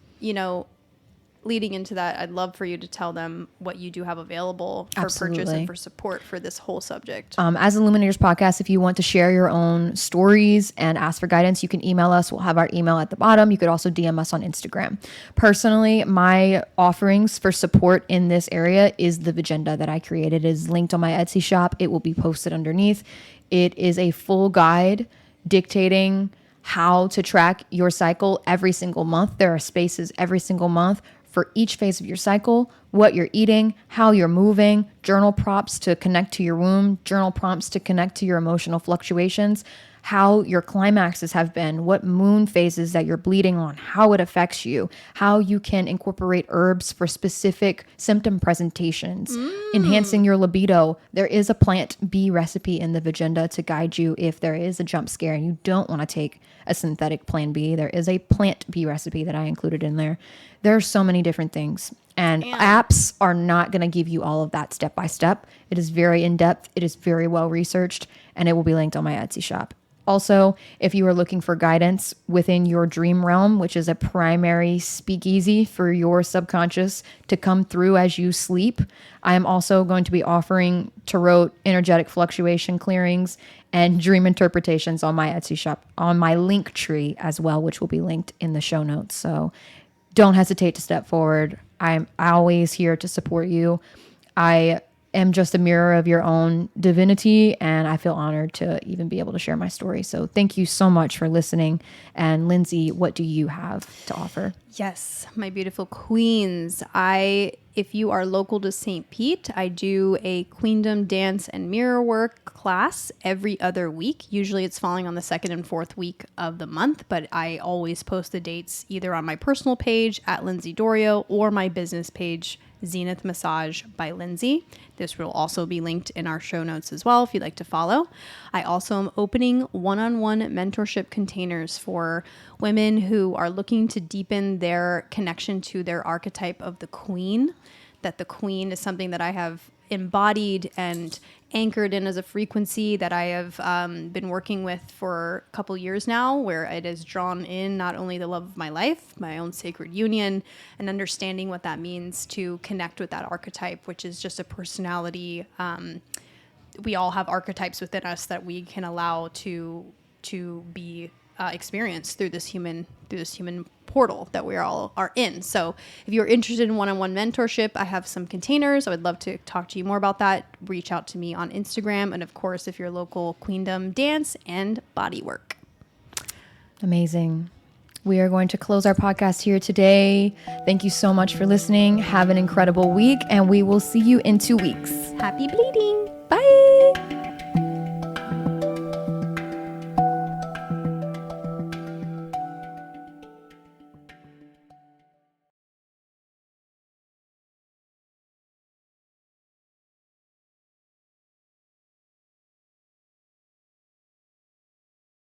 S1: leading into that, I'd love for you to tell them what you do have available for purchase
S2: Absolutely.
S1: and for support for this whole subject.
S2: As a Luminators Podcast, if you want to share your own stories and ask for guidance, you can email us. We'll have our email at the bottom. You could also DM us on Instagram. Personally, my offerings for support in this area is the agenda that I created. It is linked on my Etsy shop. It will be posted underneath. It is a full guide dictating how to track your cycle every single month. There are spaces every single month for each phase of your cycle, what you're eating, how you're moving, journal prompts to connect to your womb, journal prompts to connect to your emotional fluctuations, how your climaxes have been, what moon phases that you're bleeding on, how it affects you, how you can incorporate herbs for specific symptom presentations, enhancing your libido. There is a plant B recipe in the Vagenda to guide you if there is a jump scare and you don't want to take a synthetic plan B. There is a plant B recipe that I included in there. There are so many different things. And apps are not going to give you all of that step by step. It is very in-depth. It is very well researched, and it will be linked on my Etsy shop. Also, if you are looking for guidance within your dream realm, which is a primary speakeasy for your subconscious to come through as you sleep, I am also going to be offering tarot energetic fluctuation clearings and dream interpretations on my Etsy shop, on my link tree as well, which will be linked in the show notes. So don't hesitate to step forward. I'm always here to support you. I am just a mirror of your own divinity, and I feel honored to even be able to share my story. So thank you so much for listening. And Lindsay, what do you have to offer?
S1: Yes, my beautiful queens. If you are local to St. Pete, I do a Queendom dance and mirror work class every other week. Usually it's falling on the second and fourth week of the month, but I always post the dates either on my personal page at Lindsay Dorio or my business page, Zenith Massage by Lindsay. This will also be linked in our show notes as well if you'd like to follow. I also am opening one-on-one mentorship containers for women who are looking to deepen their connection to their archetype of the queen, that the queen is something that I have embodied and anchored in as a frequency that I have been working with for a couple years now, where it has drawn in not only the love of my life, my own sacred union, and understanding what that means to connect with that archetype, which is just a personality. We all have archetypes within us that we can allow to be experienced through this human portal that we all are in. So if you're interested in one-on-one mentorship, I have some containers. I would love to talk to you more about that. Reach out to me on Instagram. And of course, if you're local, Queendom dance and body work.
S2: Amazing. We are going to close our podcast here today. Thank you so much for listening. Have an incredible week, and we will see you in 2 weeks.
S1: Happy bleeding.
S2: Bye.